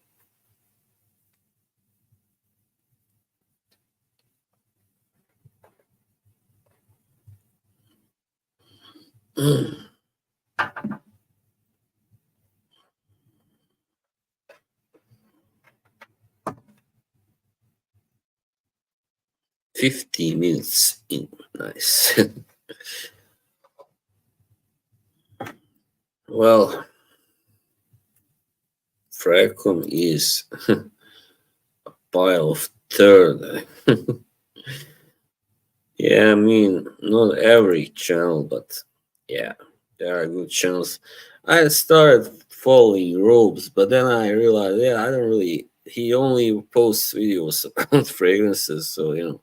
Mm. 50 minutes in. Nice. Well, Fracom is pile of third. Yeah, I mean, not every channel, but yeah, there are good channels. I started following Robes, but then I realized, yeah, I don't really. He only posts videos about fragrances, so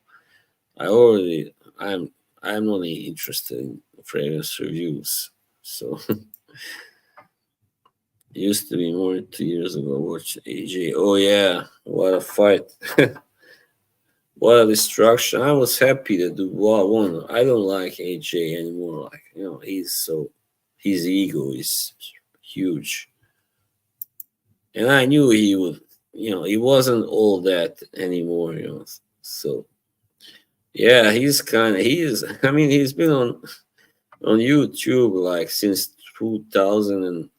I already, I'm not really interested in fragrance reviews. So used to be more than 2 years ago. Watch AJ. Oh yeah, what a fight! What a destruction! I was happy that Dubois won. I don't like AJ anymore. Like his ego is huge, and I knew he would. He wasn't all that anymore. So yeah, he's kind of he is. I mean, he's been on YouTube like since 2000 and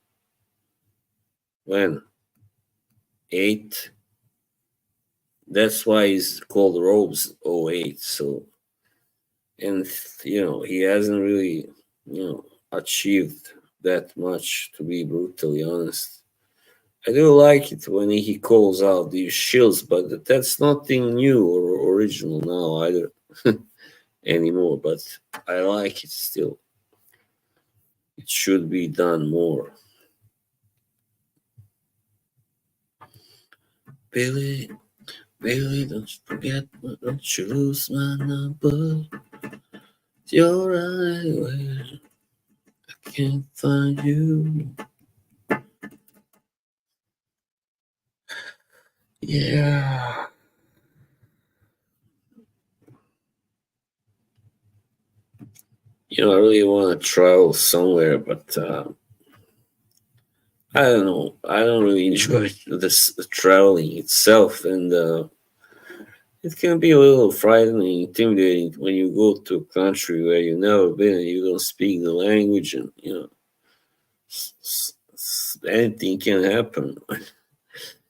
when 8. That's why he's called Robes '08. So, and he hasn't really. achieved that much, to be brutally honest. I do like it when he calls out these shields, but that's nothing new or original now either anymore. But I like it still. It should be done more. Billy, Billy, don't forget, don't you lose my number. You're right where I can't find you. Yeah. I really want to travel somewhere, but I don't know. I don't really enjoy this the traveling itself, and it can be a little frightening, intimidating when you go to a country where you've never been and you don't speak the language, and anything can happen.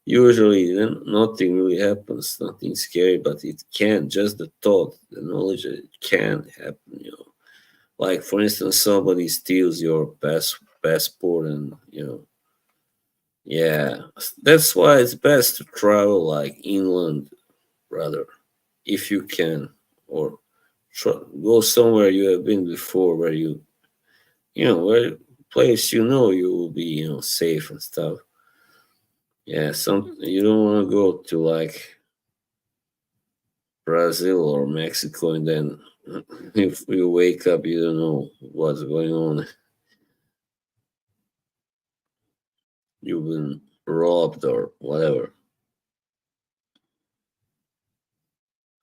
Usually, then nothing really happens, nothing scary, but it can. Just the thought, the knowledge that it can happen. Like for instance, somebody steals your passport, and yeah, that's why it's best to travel like inland, rather, if you can, or go somewhere you have been before, where where place you will be safe and stuff. Yeah, some you don't want to go to like Brazil or Mexico, and then if you wake up, you don't know what's going on. You've been robbed or whatever.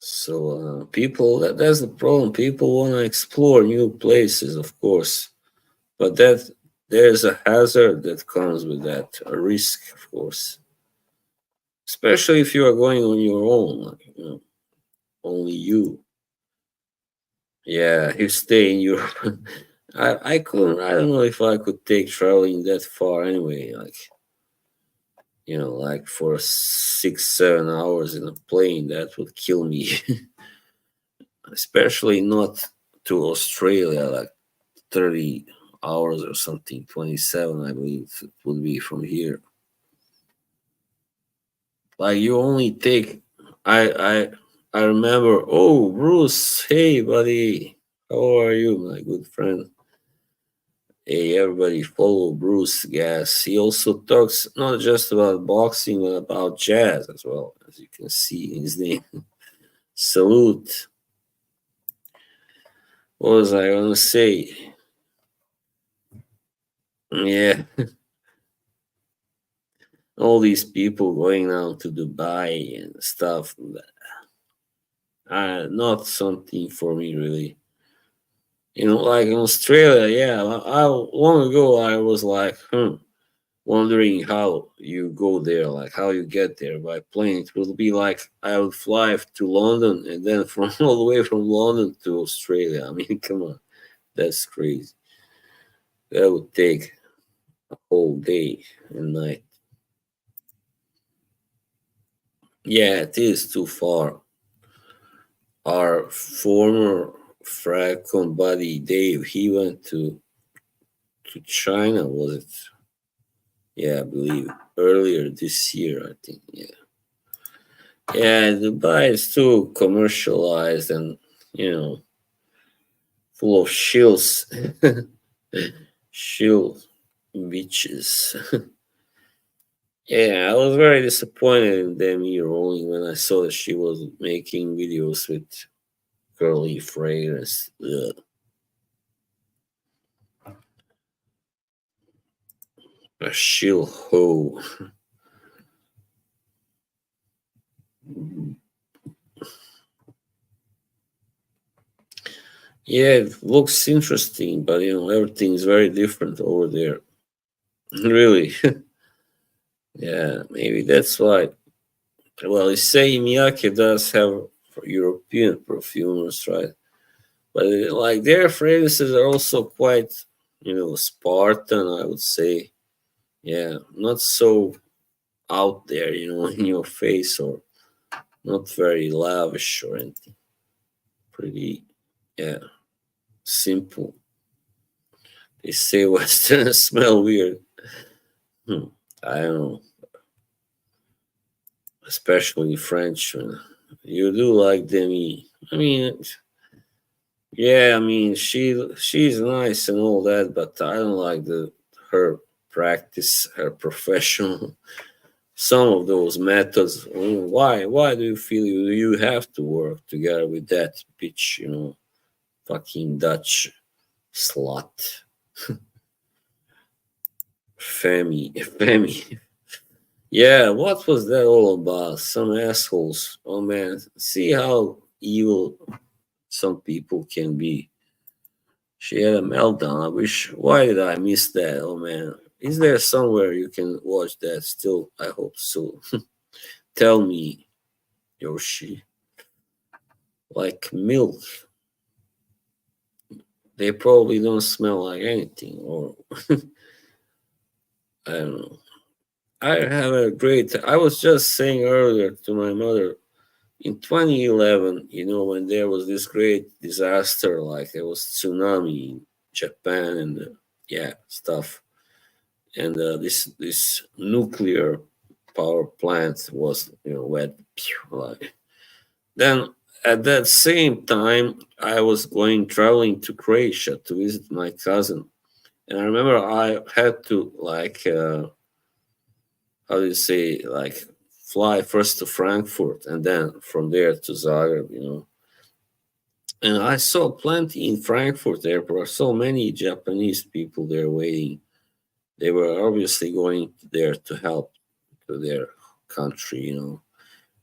So people, that's the problem. People want to explore new places, of course, but there's a hazard that comes with that, a risk, of course, especially if you are going on your own, like, only you. Yeah, you stay in Europe. I couldn't. I don't know if I could take traveling that far anyway. Like for 6 7 hours in a plane, that would kill me. Especially not to Australia, like 30 hours or something. 27, I believe it would be from here. Like you only take. I remember. Oh, Bruce, hey buddy, how are you, my good friend? Hey, everybody, follow Bruce Gas. He also talks not just about boxing, but about jazz as well, as you can see in his name. Salute. What was I gonna say? Yeah, all these people going out to Dubai and stuff. Not something for me, really. Like in Australia, yeah. Long ago, I was like, wondering how you go there, like how you get there by plane. It would be like I would fly to London and then from all the way from London to Australia. I mean, come on, that's crazy. That would take a whole day and night. Yeah, it is too far. Our former Fracon buddy Dave, he went to China, was it? Yeah, I believe earlier this year, I think. Yeah. Yeah, Dubai is too commercialized and, you know, full of shills. Shill beaches. Yeah, I was very disappointed in Demi Rolling when I saw that she was making videos with curly fragrance. Ugh. A shill hoe. Yeah, it looks interesting, but everything's very different over there. Really. Yeah, maybe that's why. Well, you say Miyake does have European perfumers, right? But like their fragrances are also quite, Spartan, I would say. Yeah, not so out there, in your face, or not very lavish or anything. Pretty, yeah, simple. They say Westerners smell weird. Hmm. I don't know, especially French. You do like Demi. I mean, yeah, I mean she's nice and all that, but I don't like the her practice, her professional. Some of those methods. Why do you feel you have to work together with that bitch? Fucking Dutch slut, Femi, Femi. Yeah, what was that all about? Some assholes. Oh man, see how evil some people can be. She had a meltdown. I wish. Why did I miss that? Oh man, is there somewhere you can watch that? Still, I hope so. Tell me, Yoshi. Like milk, they probably don't smell like anything, or I don't know. I have a great. I was just saying earlier to my mother in 2011, when there was this great disaster, like there was tsunami in Japan and yeah, stuff, and this nuclear power plant was wet, like then. At that same time, I was traveling to Croatia to visit my cousin, and I remember I had to how do you say, like fly first to Frankfurt and then from there to Zagreb. And I saw plenty in Frankfurt airport. So many Japanese people there waiting. They were obviously going there to help to their country.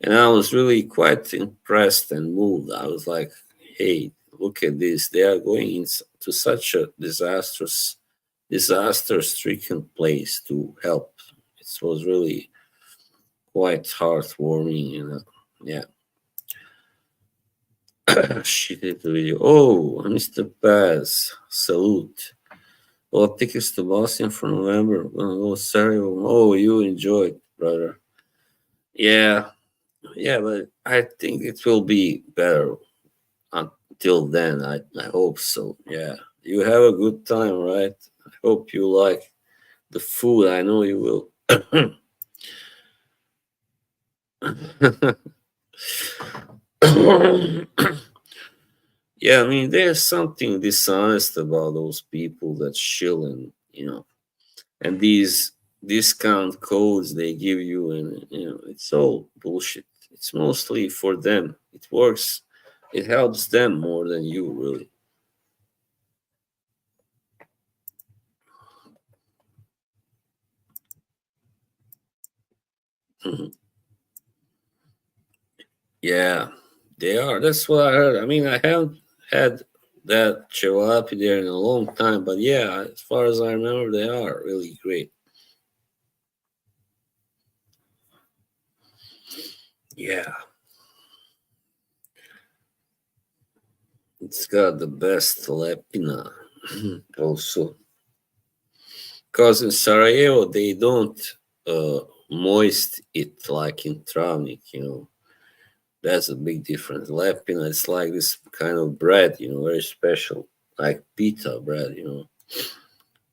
And I was really quite impressed and moved. I was like, hey, look at this. They are going into such a disaster-stricken place to help. It was really quite heartwarming, yeah. She did the video. Oh, Mr. Paz, salute. Well, tickets to Boston for November. Oh, sorry. Oh, you enjoyed, brother. Yeah, yeah, but I think it will be better until then. I hope so. Yeah, you have a good time, right? I hope you like the food. I know you will. Yeah, I mean, there's something dishonest about those people that chill and these discount codes they give you, and it's all bullshit. It's mostly for them. It works. It helps them more than you, really. Mhm. Yeah, they are. That's what I heard. I mean, I haven't had that Chewalapi there in a long time, but yeah, as far as I remember, they are really great. Yeah, it's got the best lepina also. Because in Sarajevo, they don't moist it like in Travnik. That's a big difference. Lepina, it's like this kind of bread, very special, like pita bread.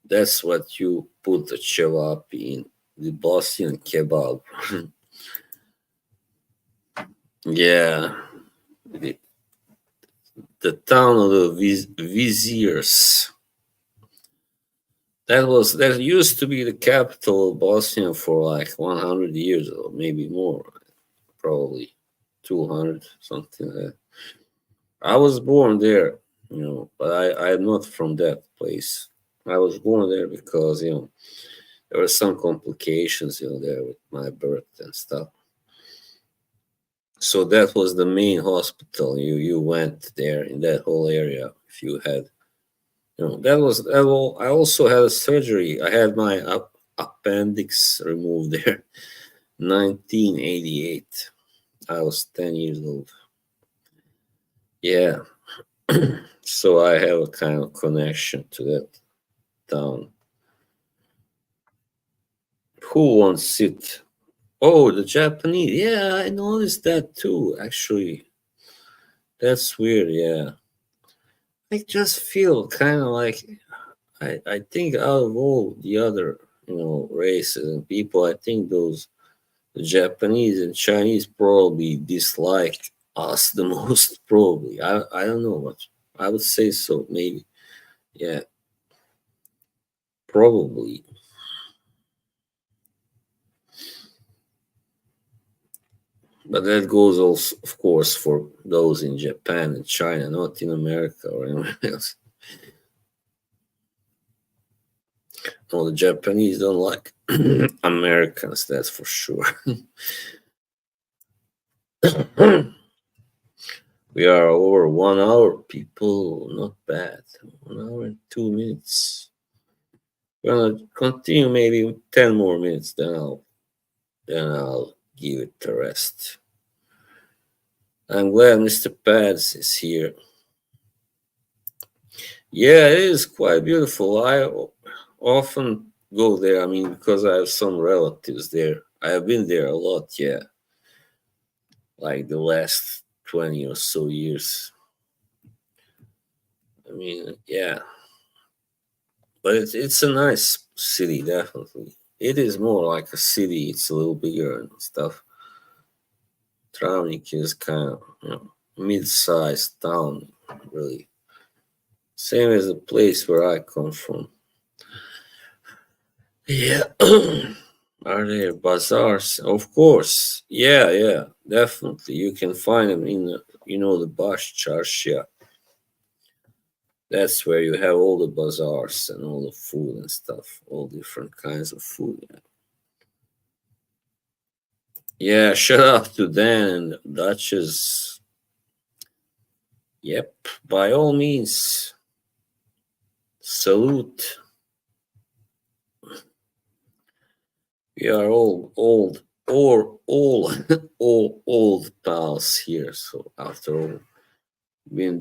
That's what you put the cevapi in, the Bosnian kebab. Yeah, the, the town of the viziers. That used to be the capital of Bosnia for like 100 years or maybe more, probably 200, something like that. I was born there, but I'm not from that place. I was born there because, there were some complications, there with my birth and stuff. So that was the main hospital. You went there in that whole area if you had, that was that all, I also had a surgery. I had my appendix removed there, 1988. I was 10 years old. Yeah. So I have a kind of connection to that town. Who wants it? Oh, the Japanese. Yeah, I noticed that too, actually. That's weird, yeah. I just feel kind of like I think out of all the other, races and people, I think those the Japanese and Chinese probably dislike us the most. Probably, I don't know, but I would say so. Maybe, yeah, probably. But that goes also, of course, for those in Japan and China, not in America or anywhere else. No, the Japanese don't like Americans, that's for sure. We are over 1 hour, people. Not bad. 1 hour and 2 minutes. We're gonna continue maybe 10 more minutes, then I'll give it the rest. I'm glad Mr. Pads is here. Yeah, it is quite beautiful. I often go there. I mean, because I have some relatives there. I have been there a lot. Yeah, like the last 20 or so years. I mean, yeah, but it's a nice city, definitely. It is more like a city. It's a little bigger and stuff. Travnik is kind of mid-sized town, really. Same as the place where I come from. Yeah. Are there bazaars? Of course. Yeah, yeah, definitely. You can find them in the Bash Charshia. That's where you have all the bazaars and all the food and stuff, all different kinds of food. Yeah, yeah, shout out to Dan and Duchess. Yep, by all means, salute. We are all old, or all old pals here. So after all, been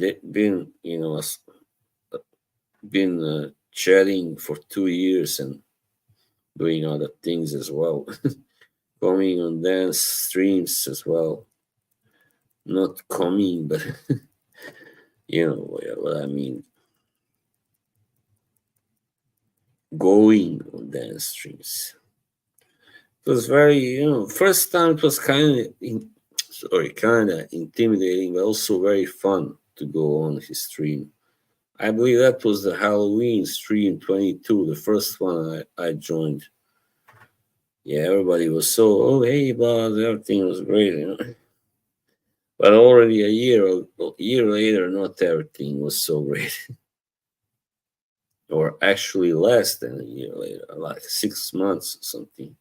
been chatting for 2 years and doing other things as well. Coming on dance streams as well. Not coming, but you know what I mean. Going on dance streams. It was very, first time it was kind of intimidating, but also very fun to go on his stream. I believe that was the Halloween stream 22, the first one I joined. Yeah, everybody was so, oh, hey, boss, everything was great. But already a year later, not everything was so great. Or actually less than a year later, like 6 months or something.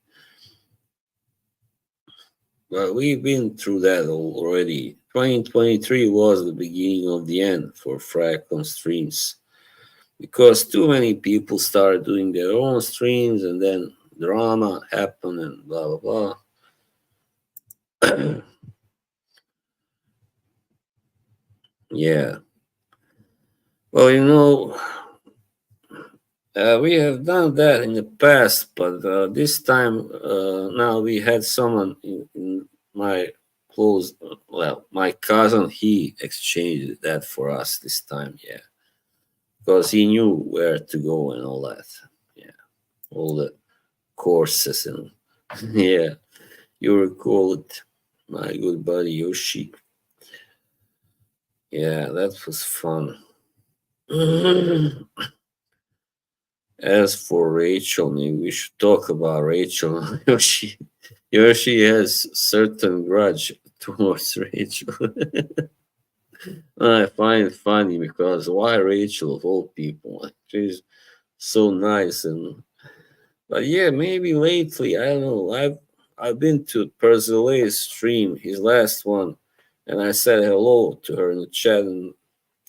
But we've been through that already. 2023 was the beginning of the end for Fracon streams because too many people started doing their own streams and then drama happened and blah blah blah. Yeah. Well, we have done that in the past, but this time now we had someone in my close, well, my cousin, he exchanged that for us this time, yeah, because he knew where to go and all that, yeah, all the courses and yeah, you recall it, my good buddy Yoshi. Yeah, that was fun. As for Rachel, maybe we should talk about Rachel. Yoshi has certain grudge towards Rachel. I find it funny because why Rachel of all people? Like, she's so nice but yeah, maybe lately I don't know. I've been to Perzilet's stream, his last one, and I said hello to her in the chat, and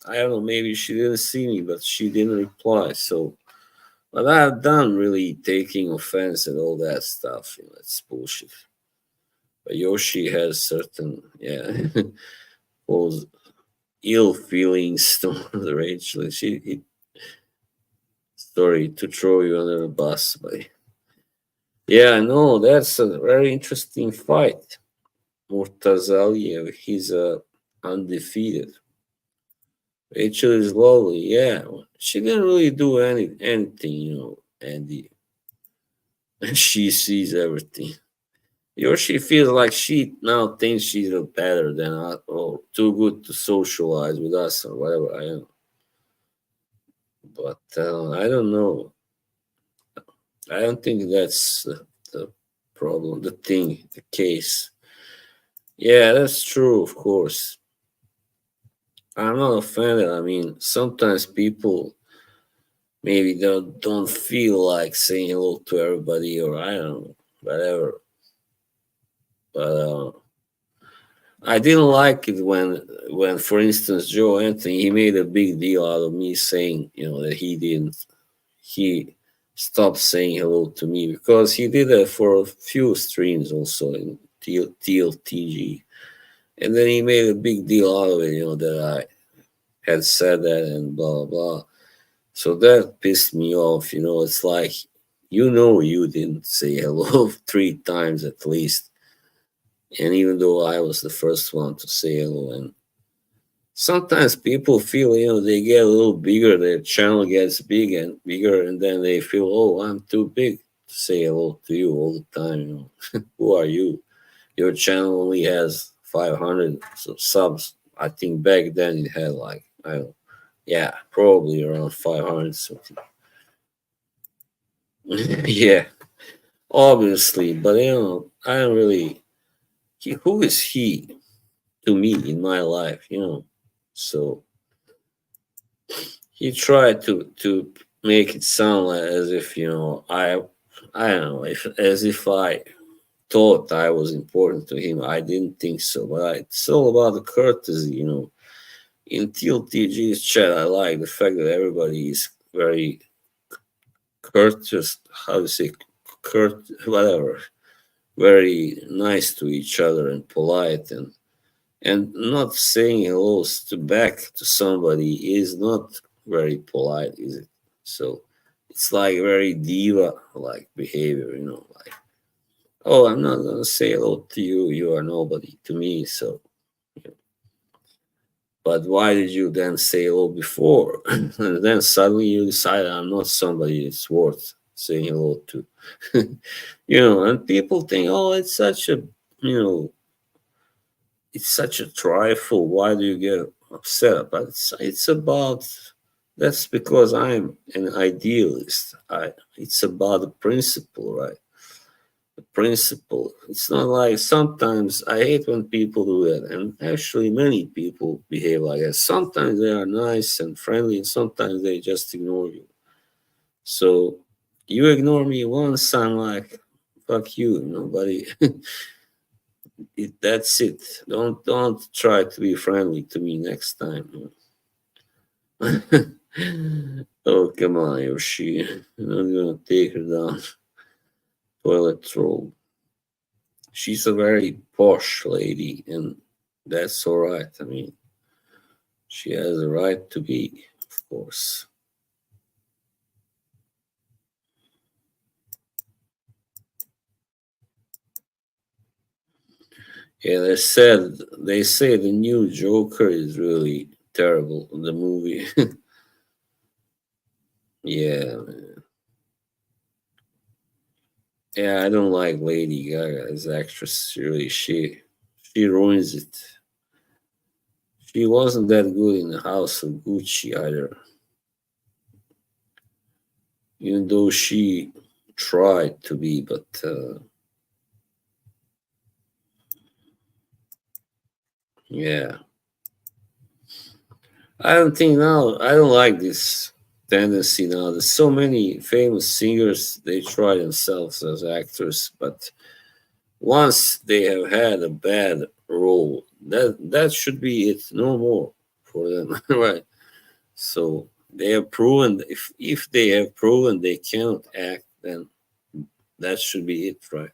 I don't know, maybe she didn't see me, but she didn't reply. So, but I've done really taking offense and all that stuff. It's bullshit. But Yoshi has certain, yeah, those ill feelings towards Rachel. Sorry to throw you under the bus, but yeah, no, that's a very interesting fight. Murtazaliev, he's undefeated. Rachel is lovely, yeah. she didn't really do anything, Andy. And she sees everything. Or she feels like she now thinks she's better than us, or too good to socialize with us, or whatever. I am. But I don't know. I don't think that's the problem, the thing, the case. Yeah, that's true, of course. I'm not offended. I mean, sometimes people maybe don't feel like saying hello to everybody, or I don't know, whatever. But I didn't like it when, for instance, Joe Anthony, he made a big deal out of me saying, that he stopped saying hello to me because he did that for a few streams also in TLTG, and then he made a big deal out of it, that I had said that and blah blah blah. So that pissed me off. It's like, you didn't say hello 3 times at least, and even though I was the first one to say hello, and sometimes people feel, they get a little bigger, their channel gets big and bigger, and then they feel, oh, I'm too big to say hello to you all the time. Who are you? Your channel only has 500 subs. I think back then it had like, I don't know, yeah, probably around 500 something. Yeah, obviously, but I don't really. Who is he to me in my life? So he tried to make it sound like as if I don't know, if as if I thought I was important to him. I didn't think so, but it's all about the courtesy. In TLTG's chat, I like the fact that everybody is very courteous. How to say, whatever, very nice to each other and polite, and not saying hellos to back to somebody is not very polite, is it? So it's like very diva like behavior, like, oh, I'm not gonna say hello to you, you are nobody to me, so but why did you then say hello before? And then suddenly you decide I'm not somebody it's worth saying hello to. And people think, oh, you know, it's such a trifle. Why do you get upset? But it's about, that's because I'm an idealist. It's about the principle, right? The principle. It's not like, sometimes I hate when people do that, and actually many people behave like that. Sometimes they are nice and friendly, and sometimes they just ignore you. So you ignore me once, I'm like, fuck you, nobody. That's it. Don't try to be friendly to me next time. Oh, come on, Yoshi. I'm gonna take her down. Toilet roll. She's a very posh lady, and that's all right. I mean, she has a right to be, of course. Yeah, they say the new Joker is really terrible. The movie. Yeah, yeah. I don't like Lady Gaga as actress. Really, she ruins it. She wasn't that good in the House of Gucci either, even though she tried to be. But yeah, I don't think now. I don't like this tendency now. There's so many famous singers. They try themselves as actors, but once they have had a bad role, that should be it. No more for them, right? So they have proven, if they have proven they cannot act, then that should be it, right?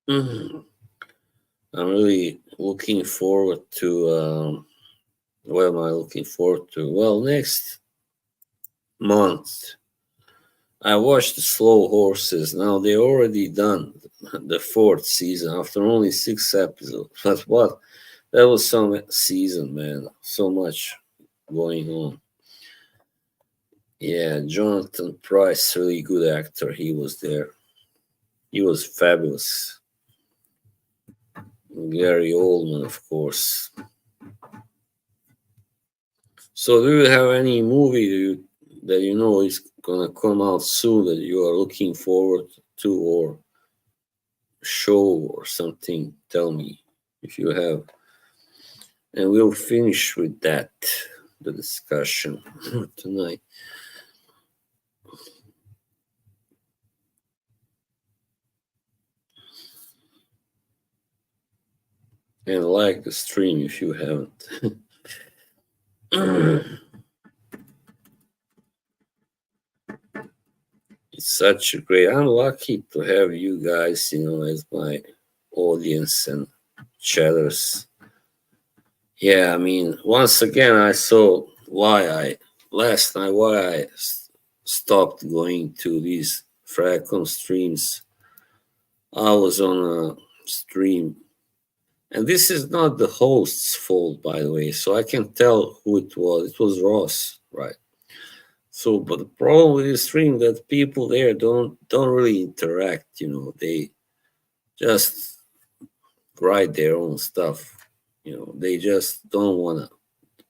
Mhm. I'm really looking forward to. What am I looking forward to? Well, next month I watched the Slow Horses. Now they already done the fourth season after only 6 episodes. But what? That was some season, man. So much going on. Yeah, Jonathan Price, really good actor. He was there. He was fabulous. Gary Oldman, of course. So, do you have any movie that you know is gonna come out soon that you are looking forward to, or show or something? Tell me if you have, and we'll finish with that the discussion tonight. And like the stream if you haven't. It's such a great. I'm lucky to have you guys, as my audience and chatters. Yeah, I mean, once again, I saw last night why stopped going to these Fracom streams. I was on a stream, and this is not the host's fault, by the way, so I can tell who it was. It was Ross, right? So, but the problem with this stream that people there don't really interact. They just write their own stuff. They just don't want to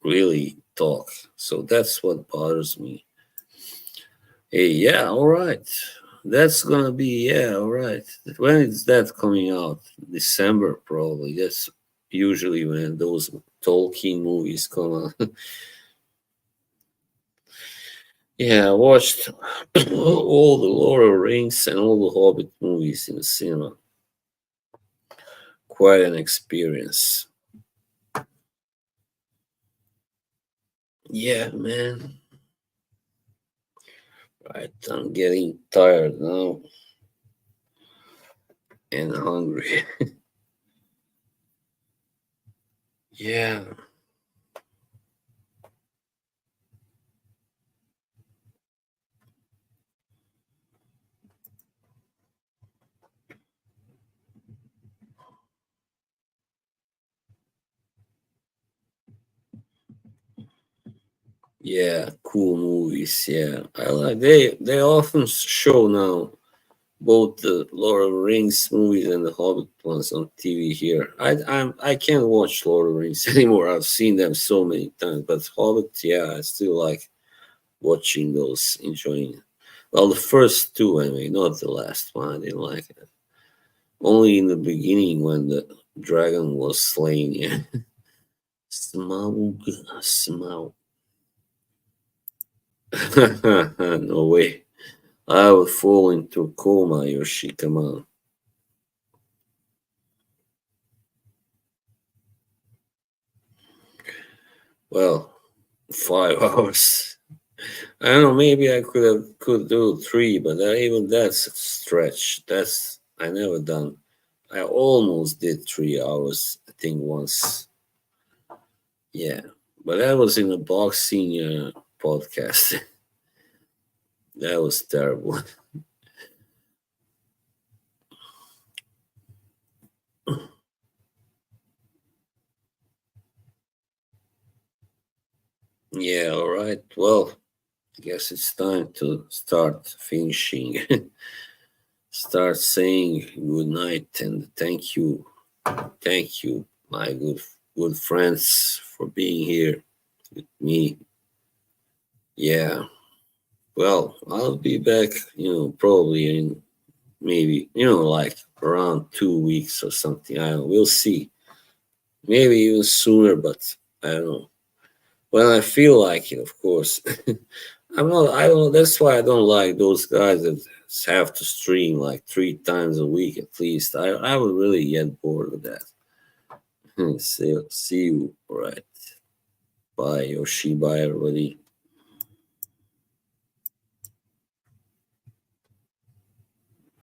really talk. So that's what bothers me. Hey, yeah, all right. That's gonna be, yeah, all right. When is that coming out? December probably. That's usually when those Tolkien movies come out. Yeah, I watched all the Lord of the Rings and all the Hobbit movies in the cinema. Quite an experience. Yeah, man. Right, I'm getting tired now and hungry. Yeah. Yeah, cool movies. Yeah, I like. They often show now both the Lord of the Rings movies and the Hobbit ones on TV here. I can't watch Lord of the Rings anymore. I've seen them so many times, but Hobbit, yeah, I still like watching those, enjoying it. Well, the first two anyway, not the last one. I didn't like it. Only in the beginning when the dragon was slain. Yeah, Smaug, Smaug. No way. I would fall into a coma, Yoshi. Come on. Well, 5 hours. I don't know. Maybe I could do three, but even that's a stretch. I never done. I almost did 3 hours. I think once. Yeah, but that was in a boxing podcast. That was terrible. Yeah. All right. Well, I guess it's time to start finishing. Start saying good night and thank you, my good friends, for being here with me. Yeah, well, I'll be back, probably in maybe, like around 2 weeks or something. I don't know. We'll see. Maybe even sooner, but I don't know. When I feel like it, of course. I don't, that's why I don't like those guys that have to stream like 3 times a week at least. I would really get bored of that. See you. All right. Bye, Yoshi. Bye, everybody.